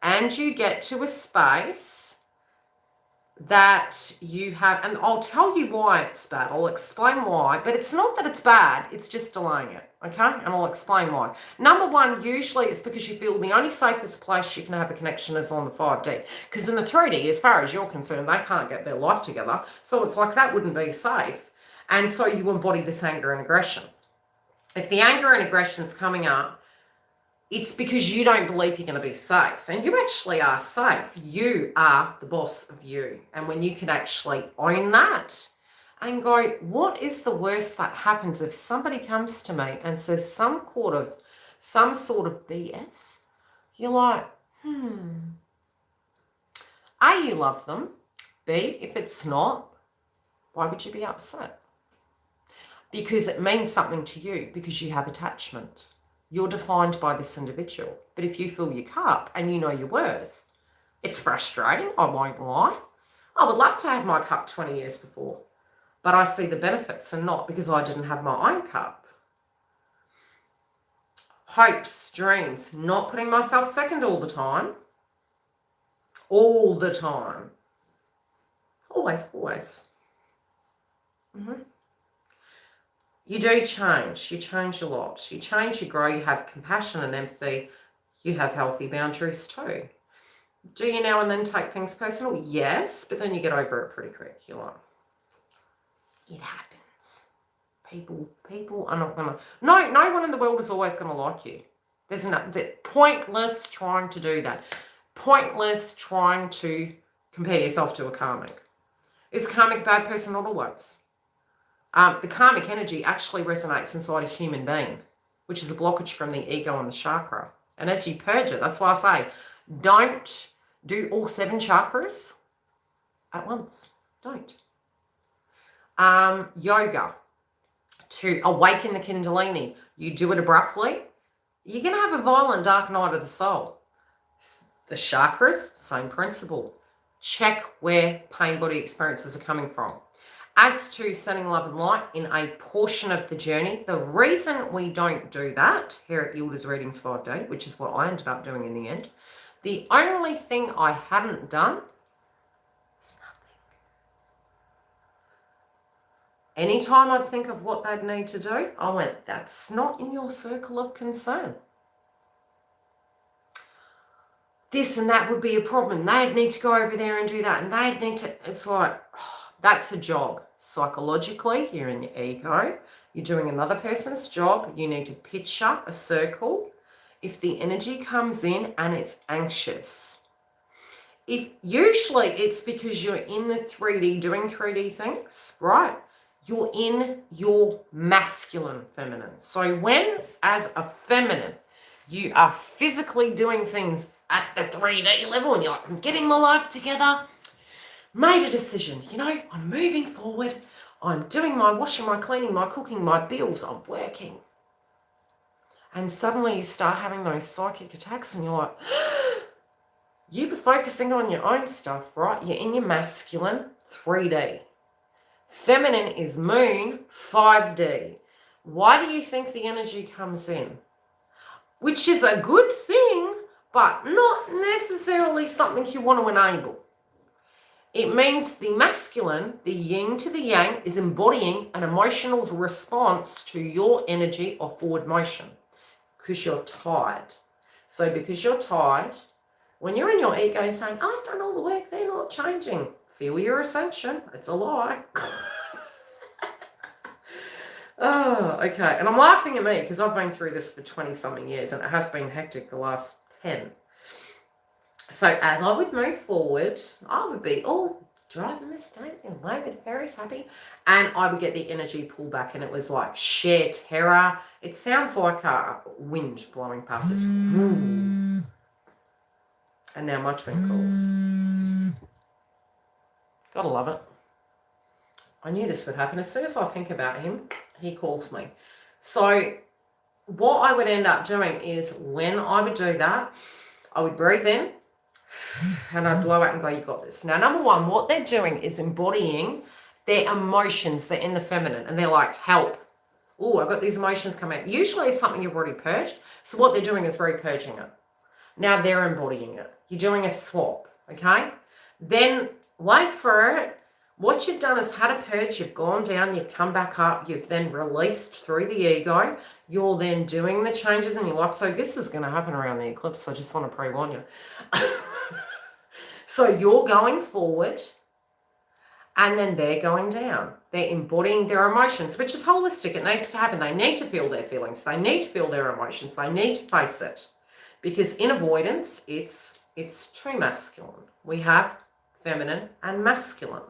and you get to a space that you have, and I'll tell you why it's bad. I'll explain why, but it's not that it's bad, it's just delaying it, okay? And I'll explain why. Number one, usually it's because you feel the only safest place you can have a connection is on the 5D, because in the 3D, as far as you're concerned, they can't get their life together, so it's like that wouldn't be safe, and so you embody this anger and aggression. If the anger and aggression is coming up, it's because you don't believe you're going to be safe. And you actually are safe. You are the boss of you. And when you can actually own that and go, what is the worst that happens if somebody comes to me and says some sort of BS? You're like, A, you love them. B, if it's not, why would you be upset? Because it means something to you, because you have attachment. You're defined by this individual. But if you fill your cup and you know your worth, it's frustrating, I won't lie. I would love to have my cup 20 years before, but I see the benefits and not because I didn't have my own cup. Hopes, dreams, not putting myself second all the time. All the time. Always. You do change. You change a lot. You change, you grow, you have compassion and empathy. You have healthy boundaries too. Do you now and then take things personal? Yes, but then you get over it pretty quick. You're like, it happens. People are not going to... No one in the world is always going to like you. There's no... Pointless trying to do that. Pointless trying to compare yourself to a karmic. Is a karmic a bad person? Not always. The karmic energy actually resonates inside a human being, which is a blockage from the ego and the chakra. And as you purge it, that's why I say, don't do all 7 chakras at once. Don't. Yoga, to awaken the Kundalini, you do it abruptly, you're going to have a violent dark night of the soul. The chakras, same principle. Check where pain body experiences are coming from. As to sending love and light in a portion of the journey, the reason we don't do that here at YILDIZ Readings 5D, which is what I ended up doing in the end, the only thing I hadn't done was nothing. Anytime I'd think of what they'd need to do, I went, that's not in your circle of concern. This and that would be a problem. They'd need to go over there and do that, and they'd need to, it's like... That's a job. Psychologically, you're in your ego. You're doing another person's job. You need to picture a circle. If the energy comes in and it's anxious, usually it's because you're in the 3D doing 3D things, right? You're in your masculine feminine. So when, as a feminine, you are physically doing things at the 3D level and you're like, I'm getting my life together, made a decision, I'm moving forward, I'm doing my washing, my cleaning, my cooking, my bills, I'm working. And suddenly you start having those psychic attacks and you're like, you were focusing on your own stuff, right? You're in your masculine 3D. Feminine is moon 5D. Why do you think the energy comes in? which is a good thing, but not necessarily something you want to enable. It means the masculine, the yin to the yang, is embodying an emotional response to your energy of forward motion because you're tired. So because you're tired, when you're in your ego saying, I've done all the work, they're not changing. Feel your ascension. It's a lie. Oh, okay. And I'm laughing at me because I've been through this for 20-something years and it has been hectic the last 10. So as I would move forward, I would be, driving this state and away with fairies happy. And I would get the energy pull back and it was like sheer terror. It sounds like a wind blowing past. It's and now my twin calls. Gotta love it. I knew this would happen. As soon as I think about him, he calls me. So what I would end up doing is when I would do that, I would breathe in and I'd blow out and go, you got this. Now, number one, what they're doing is embodying their emotions. They're in the feminine and they're like, help. Oh, I've got these emotions coming out. Usually it's something you've already purged. So what they're doing is repurging it. Now they're embodying it. You're doing a swap, okay? Then wait for it. What you've done is had a purge, you've gone down, you've come back up, you've then released through the ego. You're then doing the changes in your life. So this is going to happen around the eclipse. I just want to pre-warn you. So you're going forward and then they're going down. They're embodying their emotions, which is holistic. It needs to happen. They need to feel their feelings. They need to feel their emotions. They need to face it. Because in avoidance, it's too masculine. We have feminine and masculine.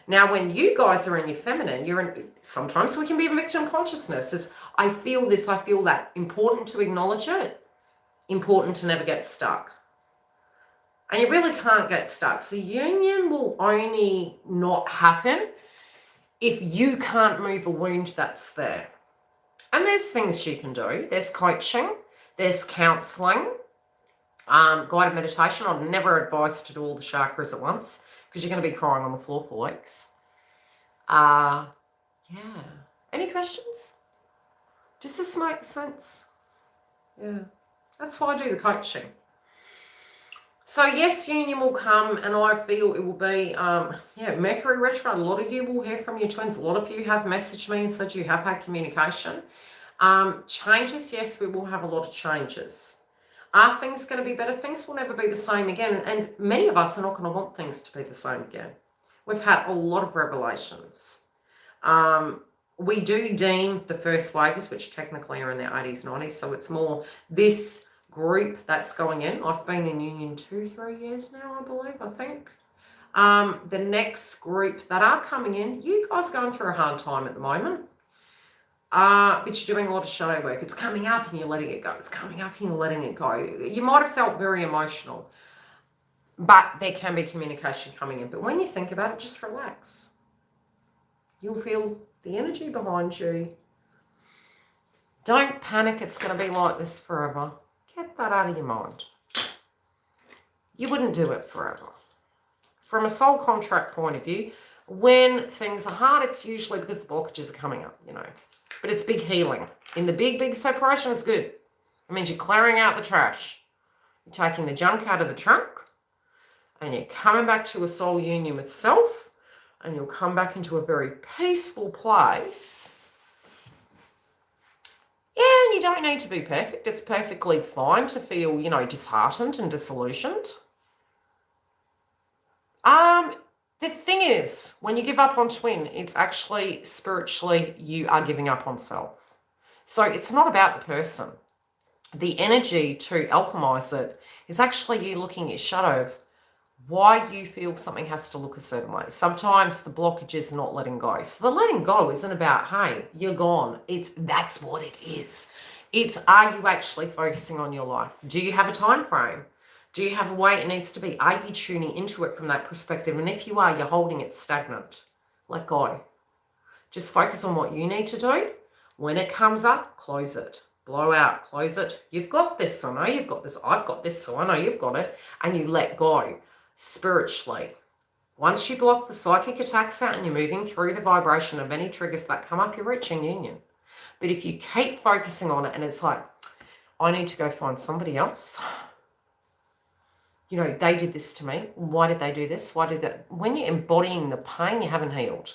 Now, when you guys are in your feminine, sometimes we can be a victim consciousness. As I feel this, I feel that. Important to acknowledge it. Important to never get stuck. And you really can't get stuck. So union will only not happen if you can't move a wound that's there. And there's things you can do. There's coaching. There's counseling. Guided meditation. I'd never advise to do all the chakras at once because you're going to be crying on the floor for weeks. Yeah. Any questions? Does this make sense? Yeah. That's why I do the coaching. So yes, union will come and I feel it will be, Mercury retrograde. A lot of you will hear from your twins. A lot of you have messaged me and said you have had communication. Changes, yes, we will have a lot of changes. Are things going to be better? Things will never be the same again. And many of us are not going to want things to be the same again. We've had a lot of revelations. We do deem the first wavers, which technically are in their 80s, 90s. So it's more this group that's going in. I've been in union 2-3 years now, I believe, I think. The next group that are coming in, you guys going through a hard time at the moment. But you're doing a lot of shadow work. It's coming up and you're letting it go. It's coming up and you're letting it go. You might have felt very emotional, but there can be communication coming in. But when you think about it, just relax. You'll feel the energy behind you. Don't panic. It's going to be like this forever. Get that out of your mind. You wouldn't do it forever. From a soul contract point of view, when things are hard, it's usually because the blockages are coming up, But it's big healing. In the big separation, it's good. It means you're clearing out the trash. You're taking the junk out of the trunk. And you're coming back to a soul union with self. And you'll come back into a very peaceful place. And you don't need to be perfect. It's perfectly fine to feel, disheartened and disillusioned. The thing is, when you give up on twin, it's actually spiritually you are giving up on self. So it's not about the person. The energy to alchemize it is actually you looking at your shadow of why you feel something has to look a certain way. Sometimes the blockage is not letting go. So the letting go isn't about, hey, you're gone. That's what it is. It's, are you actually focusing on your life? Do you have a time frame? Do you have a way it needs to be? Are you tuning into it from that perspective? And if you are, you're holding it stagnant. Let go. Just focus on what you need to do. When it comes up, close it. Blow out, close it. You've got this. I know you've got this. I've got this, so I know you've got it. And you let go spiritually. Once you block the psychic attacks out and you're moving through the vibration of any triggers that come up, you're reaching union. But if you keep focusing on it and it's like, I need to go find somebody else. You know, they did this to me. Why did they do this? Why did that? When you're embodying the pain, you haven't healed.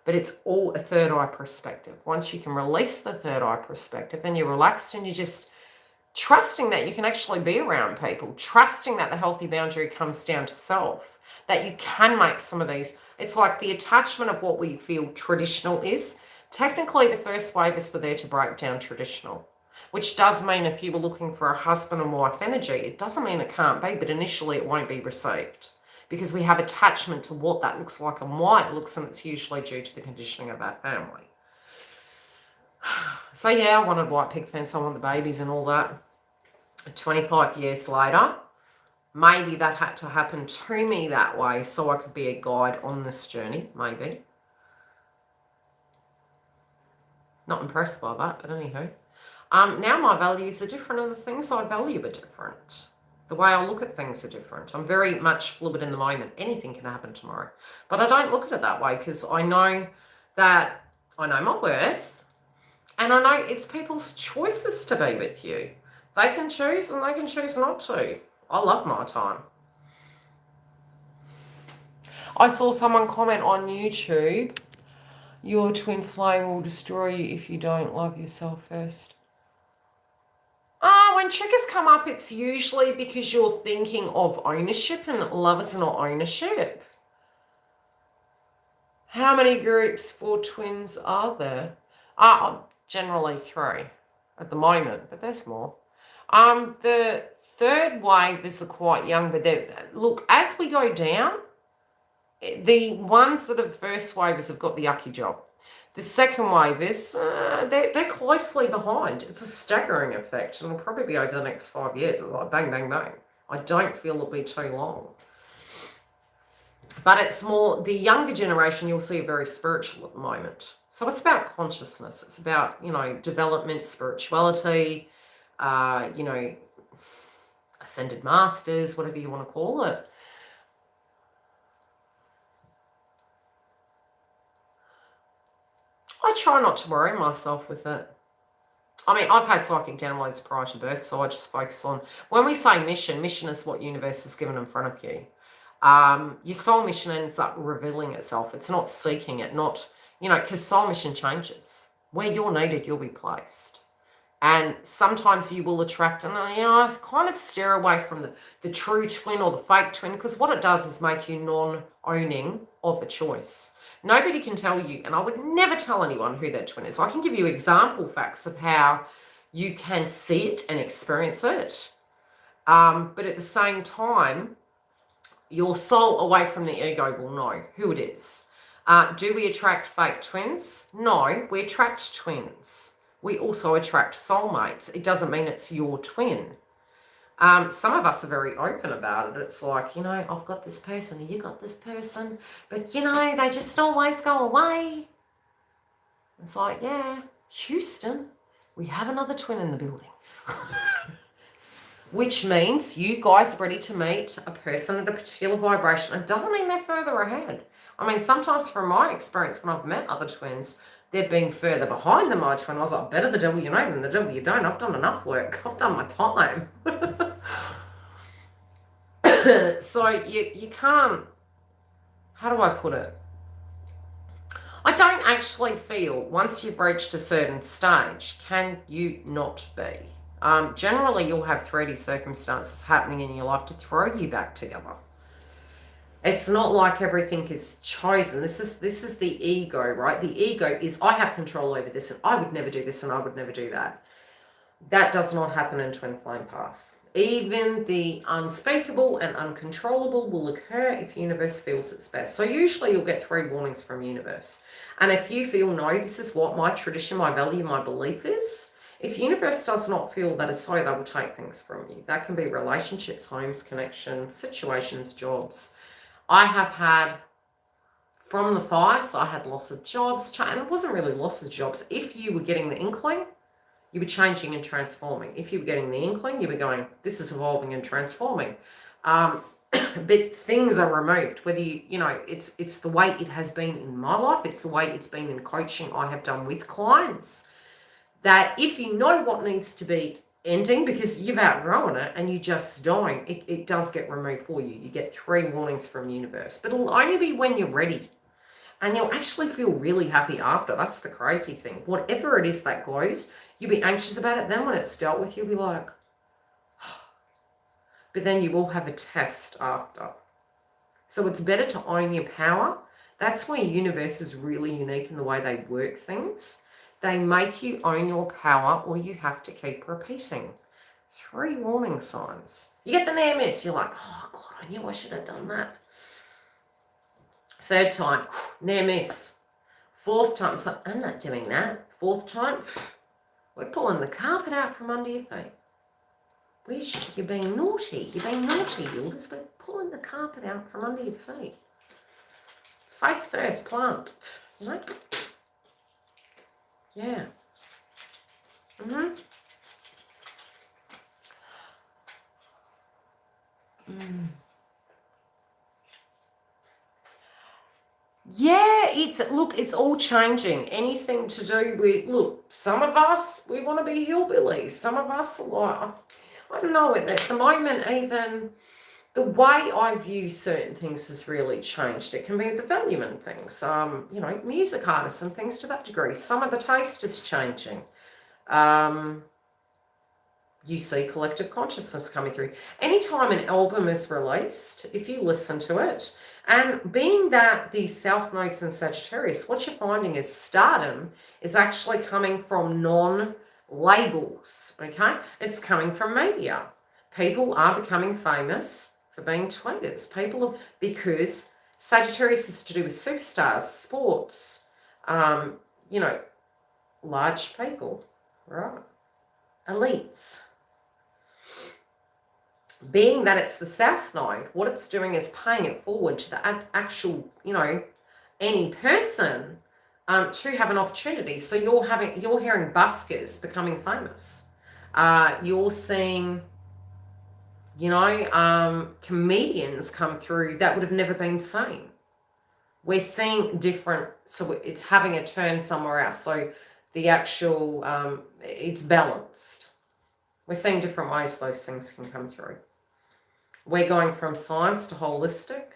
But it's all a third eye perspective. Once you can release the third eye perspective and you're relaxed and you're just trusting that you can actually be around people, trusting that the healthy boundary comes down to self, that you can make some of these. It's like the attachment of what we feel traditional is. Technically, the first waves were there to break down traditional, which does mean if you were looking for a husband and wife energy, it doesn't mean it can't be, but initially it won't be received because we have attachment to what that looks like and why it looks, and it's usually due to the conditioning of our family. So yeah, I wanted white picket fence, I want the babies and all that. 25 years later, maybe that had to happen to me that way so I could be a guide on this journey, maybe. Not impressed by that, but anywho. Now my values are different and the things I value are different. The way I look at things are different. I'm very much fluid in the moment. Anything can happen tomorrow. But I don't look at it that way because I know that I know my worth and I know it's people's choices to be with you. They can choose and they can choose not to. I love my time. I saw someone comment on YouTube, your twin flame will destroy you if you don't love yourself first. When triggers come up, it's usually because you're thinking of ownership, and love is not ownership. How many groups for twins are there? Generally 3 at the moment, but there's more. The third wavers are quite young, but look, as we go down, the ones that are the first wavers have got the yucky job. The second wavers, they're closely behind. It's a staggering effect, and it'll probably be over the next 5 years. It's like bang, bang, bang. I don't feel it'll be too long. But it's more, the younger generation, you'll see are very spiritual at the moment. So it's about consciousness. It's about, you know, development, spirituality, you know, ascended masters, whatever you want to call it. I try not to worry myself with it. I mean, I've had psychic downloads prior to birth, so I just focus on, when we say mission, mission is what universe has given in front of you. Your soul mission ends up revealing itself. It's not seeking it, not, you know, because soul mission changes. Where you're needed, you'll be placed. And sometimes you will attract, and you know, I kind of steer away from the true twin or the fake twin, because what it does is make you non-owning of a choice. Nobody can tell you, and I would never tell anyone who their twin is. I can give you example facts of how you can see it and experience it. But at the same time, your soul away from the ego will know who it is. Do we attract fake twins? No, we attract twins. We also attract soulmates. It doesn't mean it's your twin. Some of us are very open about it. It's like, you know, I've got this person and you got this person, but you know, they just always go away. It's like, yeah, Houston, we have another twin in the building. Which means you guys are ready to meet a person at a particular vibration. It doesn't mean they're further ahead. I mean, sometimes from my experience, when I've met other twins, they're being further behind than my twin. I was like, better the devil you know than the devil you don't. I've done enough work. I've done my time. So you can't, how do I put it? I don't actually feel once you've reached a certain stage, can you not be? Generally, you'll have 3D circumstances happening in your life to throw you back together. It's not like everything is chosen. This is the ego, right? The ego is, I have control over this, and I would never do this, and I would never do that. That does not happen in twin flame path. Even the unspeakable and uncontrollable will occur if universe feels it's best. So usually you'll get 3 warnings from universe. And if you feel, no, this is what my tradition, my value, my belief is, if universe does not feel that is so, they will take things from you. That can be relationships, homes, connections, situations, jobs. I have had, from the 5s, I had loss of jobs, and it wasn't really loss of jobs. If you were getting the inkling, you were changing and transforming. If you were getting the inkling, you were going, this is evolving and transforming. But things are removed, whether you know, it's the way it has been in my life, it's the way it's been in coaching I have done with clients, that if you know what needs to be ending because you've outgrown it and you just don't. It does get removed for you. You get 3 warnings from universe, but it'll only be when you're ready. And you'll actually feel really happy after. That's the crazy thing. Whatever it is that goes, you'll be anxious about it. Then when it's dealt with, you'll be like, but then you will have a test after. So it's better to own your power. That's why universe is really unique in the way they work things. They make you own your power or you have to keep repeating. 3 warning signs. You get the near miss. You're like, oh, God, I knew I should have done that. 3rd time, near miss. 4th time, it's like, I'm not doing that. 4th time, we're pulling the carpet out from under your feet. You're being naughty. You're being naughty, YILDIZ. We're pulling the carpet out from under your feet. Face first, plant. You know? Yeah. Yeah, it's all changing. Anything to do with, look, some of us, we want to be hillbillies. Some of us are like, I don't know, at the moment, even the way I view certain things has really changed. It can be the value in things, you know, music artists and things to that degree. Some of the taste is changing. You see collective consciousness coming through. Anytime an album is released, if you listen to it, and being that the South Nodes in Sagittarius, what you're finding is stardom is actually coming from non-labels, okay? It's coming from media. People are becoming famous for being tweeters. Because Sagittarius is to do with superstars, sports, you know, large people, right? Elites. Being that it's the South Node, what it's doing is paying it forward to the actual, you know, any person to have an opportunity. So you're hearing buskers becoming famous. You're seeing, you know, comedians come through that would have never been seen. We're seeing different, so it's having a turn somewhere else. So the actual, it's balanced. We're seeing different ways those things can come through. We're going from science to holistic,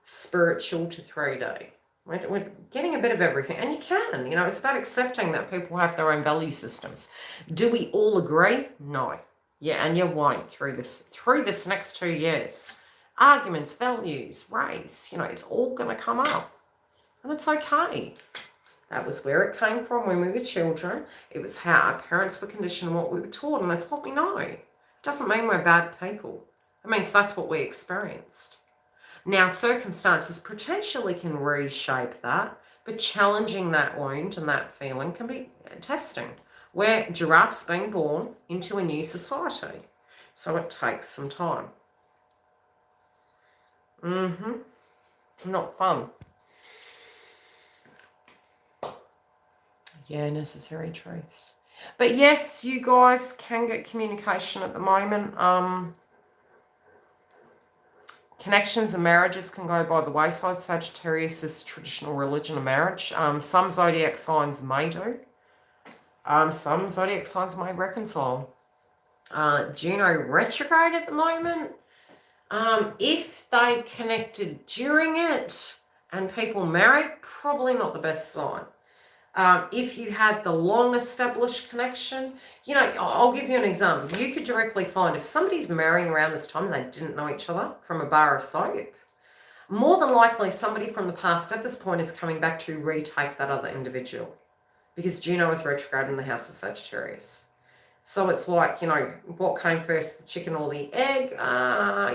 spiritual to 3D. We're getting a bit of everything. And you can, you know, it's about accepting that people have their own value systems. Do we all agree? No. Yeah, and you won't through this next 2 years. Arguments, values, race, you know, it's all going to come up. And it's okay. That was where it came from when we were children. It was how our parents were conditioned and what we were taught, and that's what we know. It doesn't mean we're bad people. It means that's what we experienced. Now, circumstances potentially can reshape that, but challenging that wound and that feeling can be testing. Where giraffes being born into a new society. So it takes some time. Not fun. Yeah, necessary truths. But yes, you guys can get communication at the moment. Connections and marriages can go by the wayside. Sagittarius is traditional religion of marriage. Some zodiac signs may do. Some zodiac signs may reconcile. Juno retrograde at the moment. If they connected during it and people married, probably not the best sign. If you had the long established connection, you know, I'll give you an example. You could directly find if somebody's marrying around this time and they didn't know each other from a bar of soap, more than likely somebody from the past at this point is coming back to retake that other individual because Juno is retrograde in the house of Sagittarius. So it's like, you know, what came first, the chicken or the egg?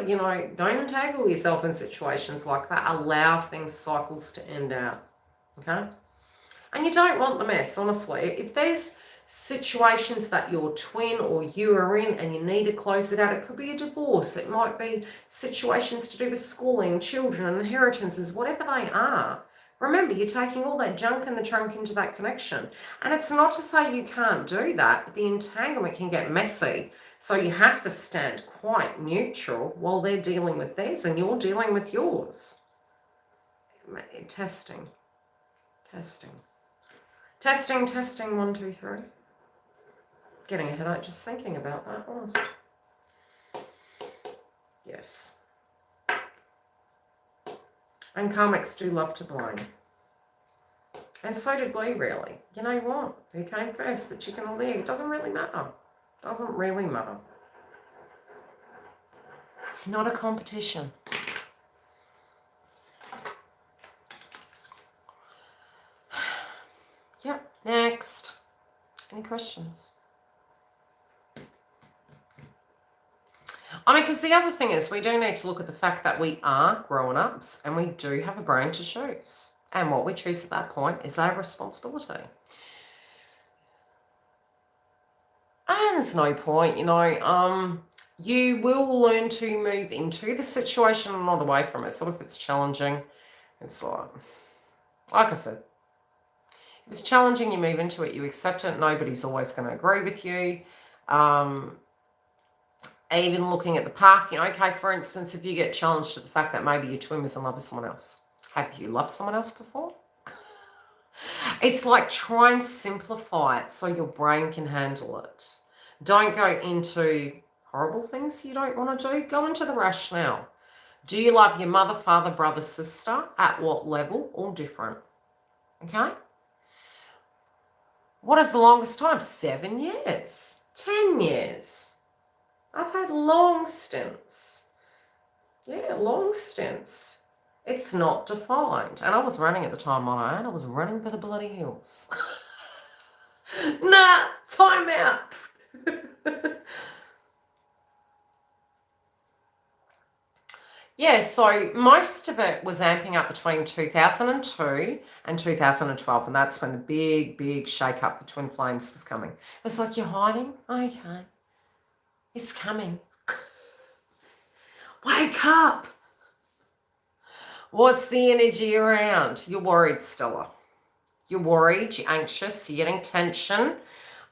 You know, don't entangle yourself in situations like that. Allow things, cycles to end out, okay? And you don't want the mess, honestly. If there's situations that your twin or you are in and you need to close it out, it could be a divorce. It might be situations to do with schooling, children, inheritances, whatever they are. Remember, you're taking all that junk in the trunk into that connection. And it's not to say you can't do that, but the entanglement can get messy. So you have to stand quite neutral while they're dealing with theirs and you're dealing with yours. Testing. Testing, 1, 2, 3. getting a headache just thinking about that, honest. Yes. And karmics do love to blame. And so did we, really. You know what? Who came first, the chicken or the egg? It doesn't really matter. Doesn't really matter. It's not a competition. Yep, next. Any questions? I mean, because the other thing is we do need to look at the fact that we are grown-ups and we do have a brain to choose. And what we choose at that point is our responsibility. And there's no point, you know, you will learn to move into the situation and not away from it. So if it's challenging, it's like I said, if it's challenging, you move into it, you accept it. Nobody's always going to agree with you. Even looking at the path, you know, okay, for instance, if you get challenged at the fact that maybe your twin is in love with someone else, have you loved someone else before? It's like try and simplify it so your brain can handle it. Don't go into horrible things you don't want to do. Go into the rationale. Do you love your mother, father, brother, sister? At what level? All different. Okay? What is the longest time? 7 years. 10 years. I've had long stints. Yeah, long stints. It's not defined. And I was running at the time on my own. I was running for the bloody hills. Nah, time out. Yeah, so most of it was amping up between 2002 and 2012. And that's when the big shake-up for twin flames was coming. It was like, you're hiding? Okay. It's coming. Wake up. What's the energy around? You're worried, Stella. You're worried, you're anxious, you're getting tension.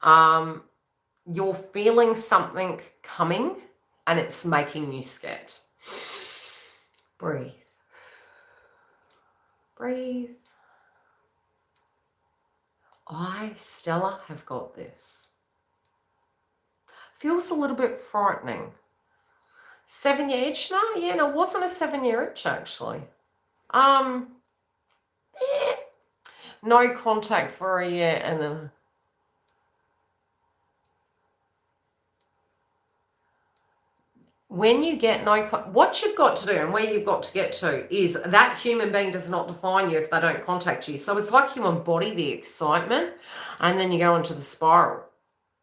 You're feeling something coming and it's making you scared. Breathe. Breathe. I, Stella, have got this. Feels a little bit frightening. 7-year itch? No, yeah, no, it wasn't a 7-year itch, actually. No contact for a year and then when you get what you've got to do and where you've got to get to is that human being does not define you if they don't contact you. So it's like you embody the excitement and then you go into the spiral.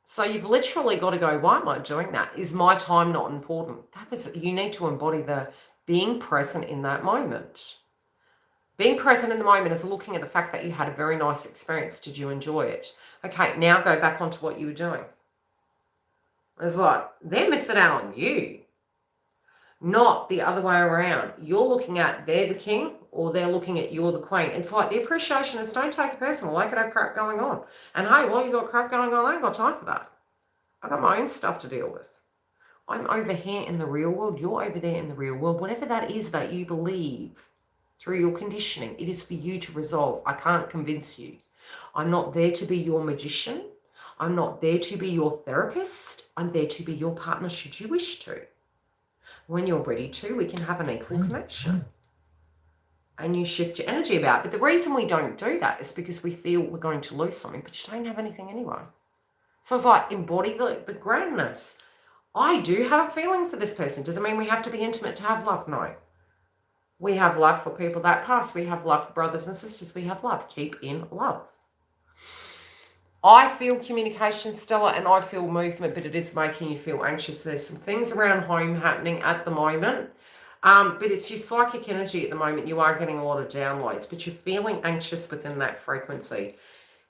So you've literally got to go, why am I doing that? Is my time not important? You need to embody the being present in that moment. Being present in the moment is looking at the fact that you had a very nice experience. Did you enjoy it? Okay, now go back onto what you were doing. It's like, they're missing out on you, not the other way around. You're looking at they're the king or they're looking at you're the queen. It's like the appreciation is don't take it personal. I could have crap going on. And hey, while you got crap going on, I ain't got time for that. I got my own stuff to deal with. I'm over here in the real world. You're over there in the real world. Whatever that is that you believe through your conditioning, it is for you to resolve. I can't convince you. I'm not there to be your magician. I'm not there to be your therapist. I'm there to be your partner should you wish to. When you're ready to, we can have an equal connection. And you shift your energy about. But the reason we don't do that is because we feel we're going to lose something, but you don't have anything anyway. So it's like, embody the grandness. I do have a feeling for this person. Does it mean we have to be intimate to have love? No. We have love for people that pass. We have love for brothers and sisters. We have love. Keep in love. I feel communication, Stella, and I feel movement, but it is making you feel anxious. There's some things around home happening at the moment, but it's your psychic energy at the moment. You are getting a lot of downloads, but you're feeling anxious within that frequency.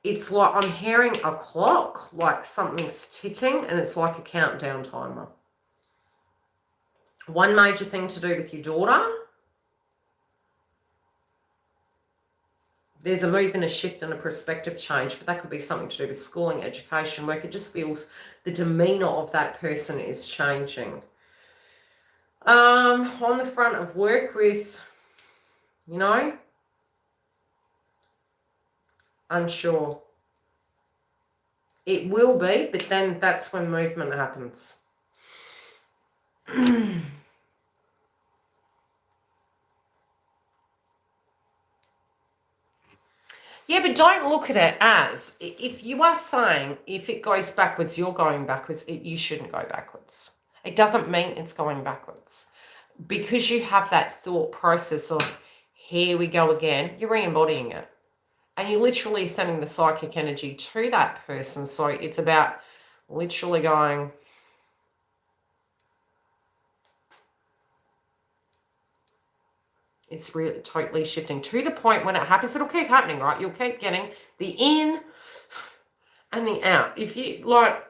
It's like I'm hearing a clock, like something's ticking, and it's like a countdown timer. One major thing to do with your daughter. There's a move and a shift and a perspective change, but that could be something to do with schooling, education, work. It just feels the demeanor of that person is changing. On the front of work with, you know, unsure. It will be, but then that's when movement happens. Yeah, but don't look at it as, if you are saying if it goes backwards, you're going backwards, you shouldn't go backwards. It doesn't mean it's going backwards. Because you have that thought process of, here we go again, you're re-embodying it. And you're literally sending the psychic energy to that person. So it's about literally going, it's really totally shifting to the point when it happens. It'll keep happening, right? You'll keep getting the in and the out. If you like,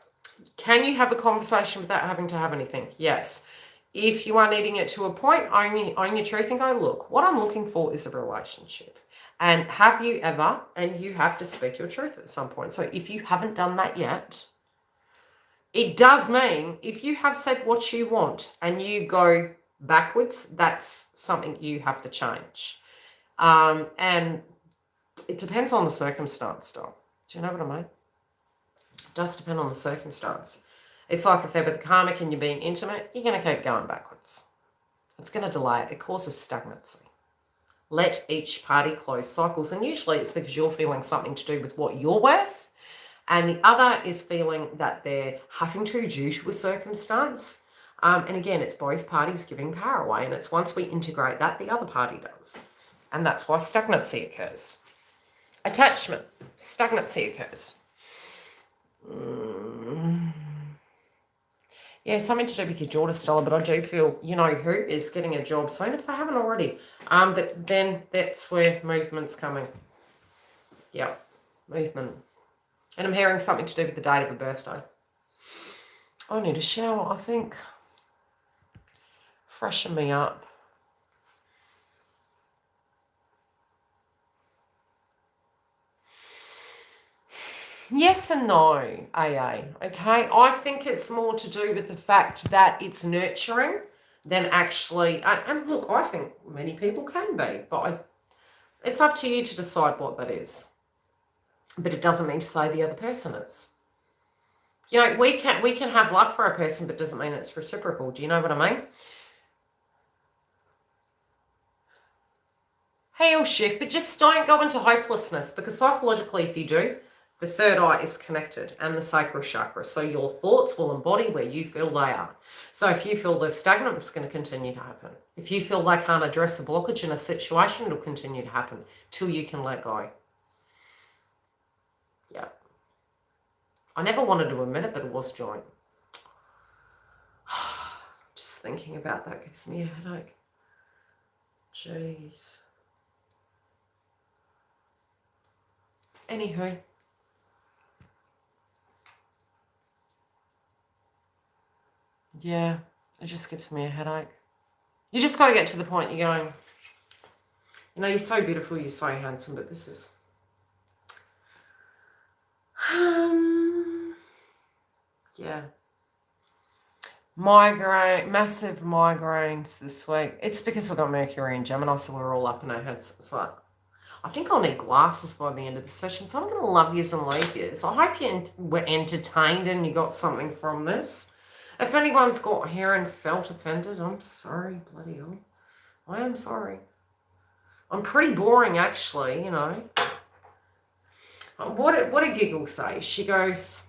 can you have a conversation without having to have anything? Yes. If you are needing it to a point, own your truth and go, look, what I'm looking for is a relationship. And have you ever, and you have to speak your truth at some point. So if you haven't done that yet, it does mean if you have said what you want and you go backwards, that's something you have to change. And it depends on the circumstance, though. Do you know what I mean? It does depend on the circumstance. It's like if they're with the karmic and you're being intimate, you're going to keep going backwards. It's going to delay it. It causes stagnancy. Let each party close cycles. And usually it's because you're feeling something to do with what you're worth. And the other is feeling that they're having to due to a circumstance. And again, it's both parties giving power away. And it's once we integrate that, the other party does. And that's why stagnancy occurs. Attachment, stagnancy occurs. Yeah, something to do with your daughter, Stella, but I do feel, you know who is getting a job soon, if they haven't already. But then that's where movement's coming. Yeah, movement. And I'm hearing something to do with the date of a birthday. I need a shower, I think. Freshen me up. Yes and no, AA, okay? I think it's more to do with the fact that it's nurturing than actually, and look, I think many people can be, but it's up to you to decide what that is. But it doesn't mean to say the other person is. You know, we can have love for a person, but it doesn't mean it's reciprocal. Do you know what I mean? He'll shift, but just don't go into hopelessness, because psychologically, if you do, the third eye is connected and the sacral chakra. So your thoughts will embody where you feel they are. So if you feel they're stagnant, it's going to continue to happen. If you feel they can't address a blockage in a situation, it'll continue to happen till you can let go. Yeah. I never wanted to admit it, but it was joint. Just thinking about that gives me a headache. Jeez. Anywho. Yeah, it just gives me a headache. You just got to get to the point you're going, you know, you're so beautiful, you're so handsome, but this is... yeah. Migraine, massive migraines this week. It's because we've got Mercury and Gemini, so we're all up in our heads. It's like, I think I'll need glasses by the end of the session, so I'm going to love yous and leave yous. I hope you were entertained and you got something from this. If anyone's got here and felt offended, I'm sorry, bloody hell. I am sorry. I'm pretty boring, actually, you know. What did Giggle say? She goes,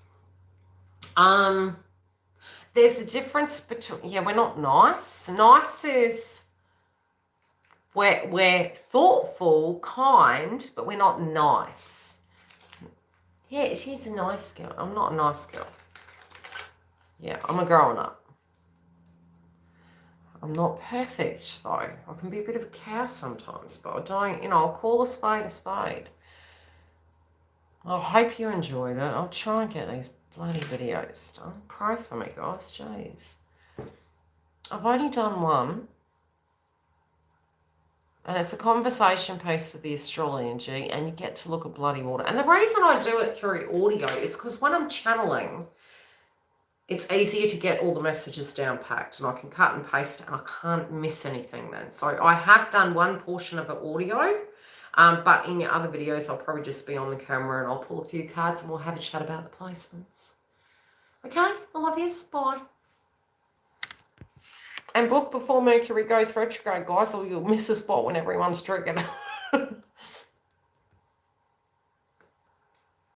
there's a difference between, yeah, we're not nice. Nice is, we're thoughtful, kind, but we're not nice. Yeah, she's a nice girl. I'm not a nice girl. Yeah, I'm a grown up. I'm not perfect, though. I can be a bit of a cow sometimes, but I don't, you know, I'll call a spade a spade. I hope you enjoyed it. I'll try and get these bloody videos done. Pray for me, guys. Jeez. I've only done one. And it's a conversation piece with the astrology, and you get to look at bloody water. And the reason I do it through audio is because when I'm channeling, it's easier to get all the messages down packed, and I can cut and paste and I can't miss anything then. So I have done one portion of it audio, But in your other videos, I'll probably just be on the camera and I'll pull a few cards and we'll have a chat about the placements. Okay, I love you. Bye. And book before Mercury goes retrograde, guys, or you'll miss a spot when everyone's triggered.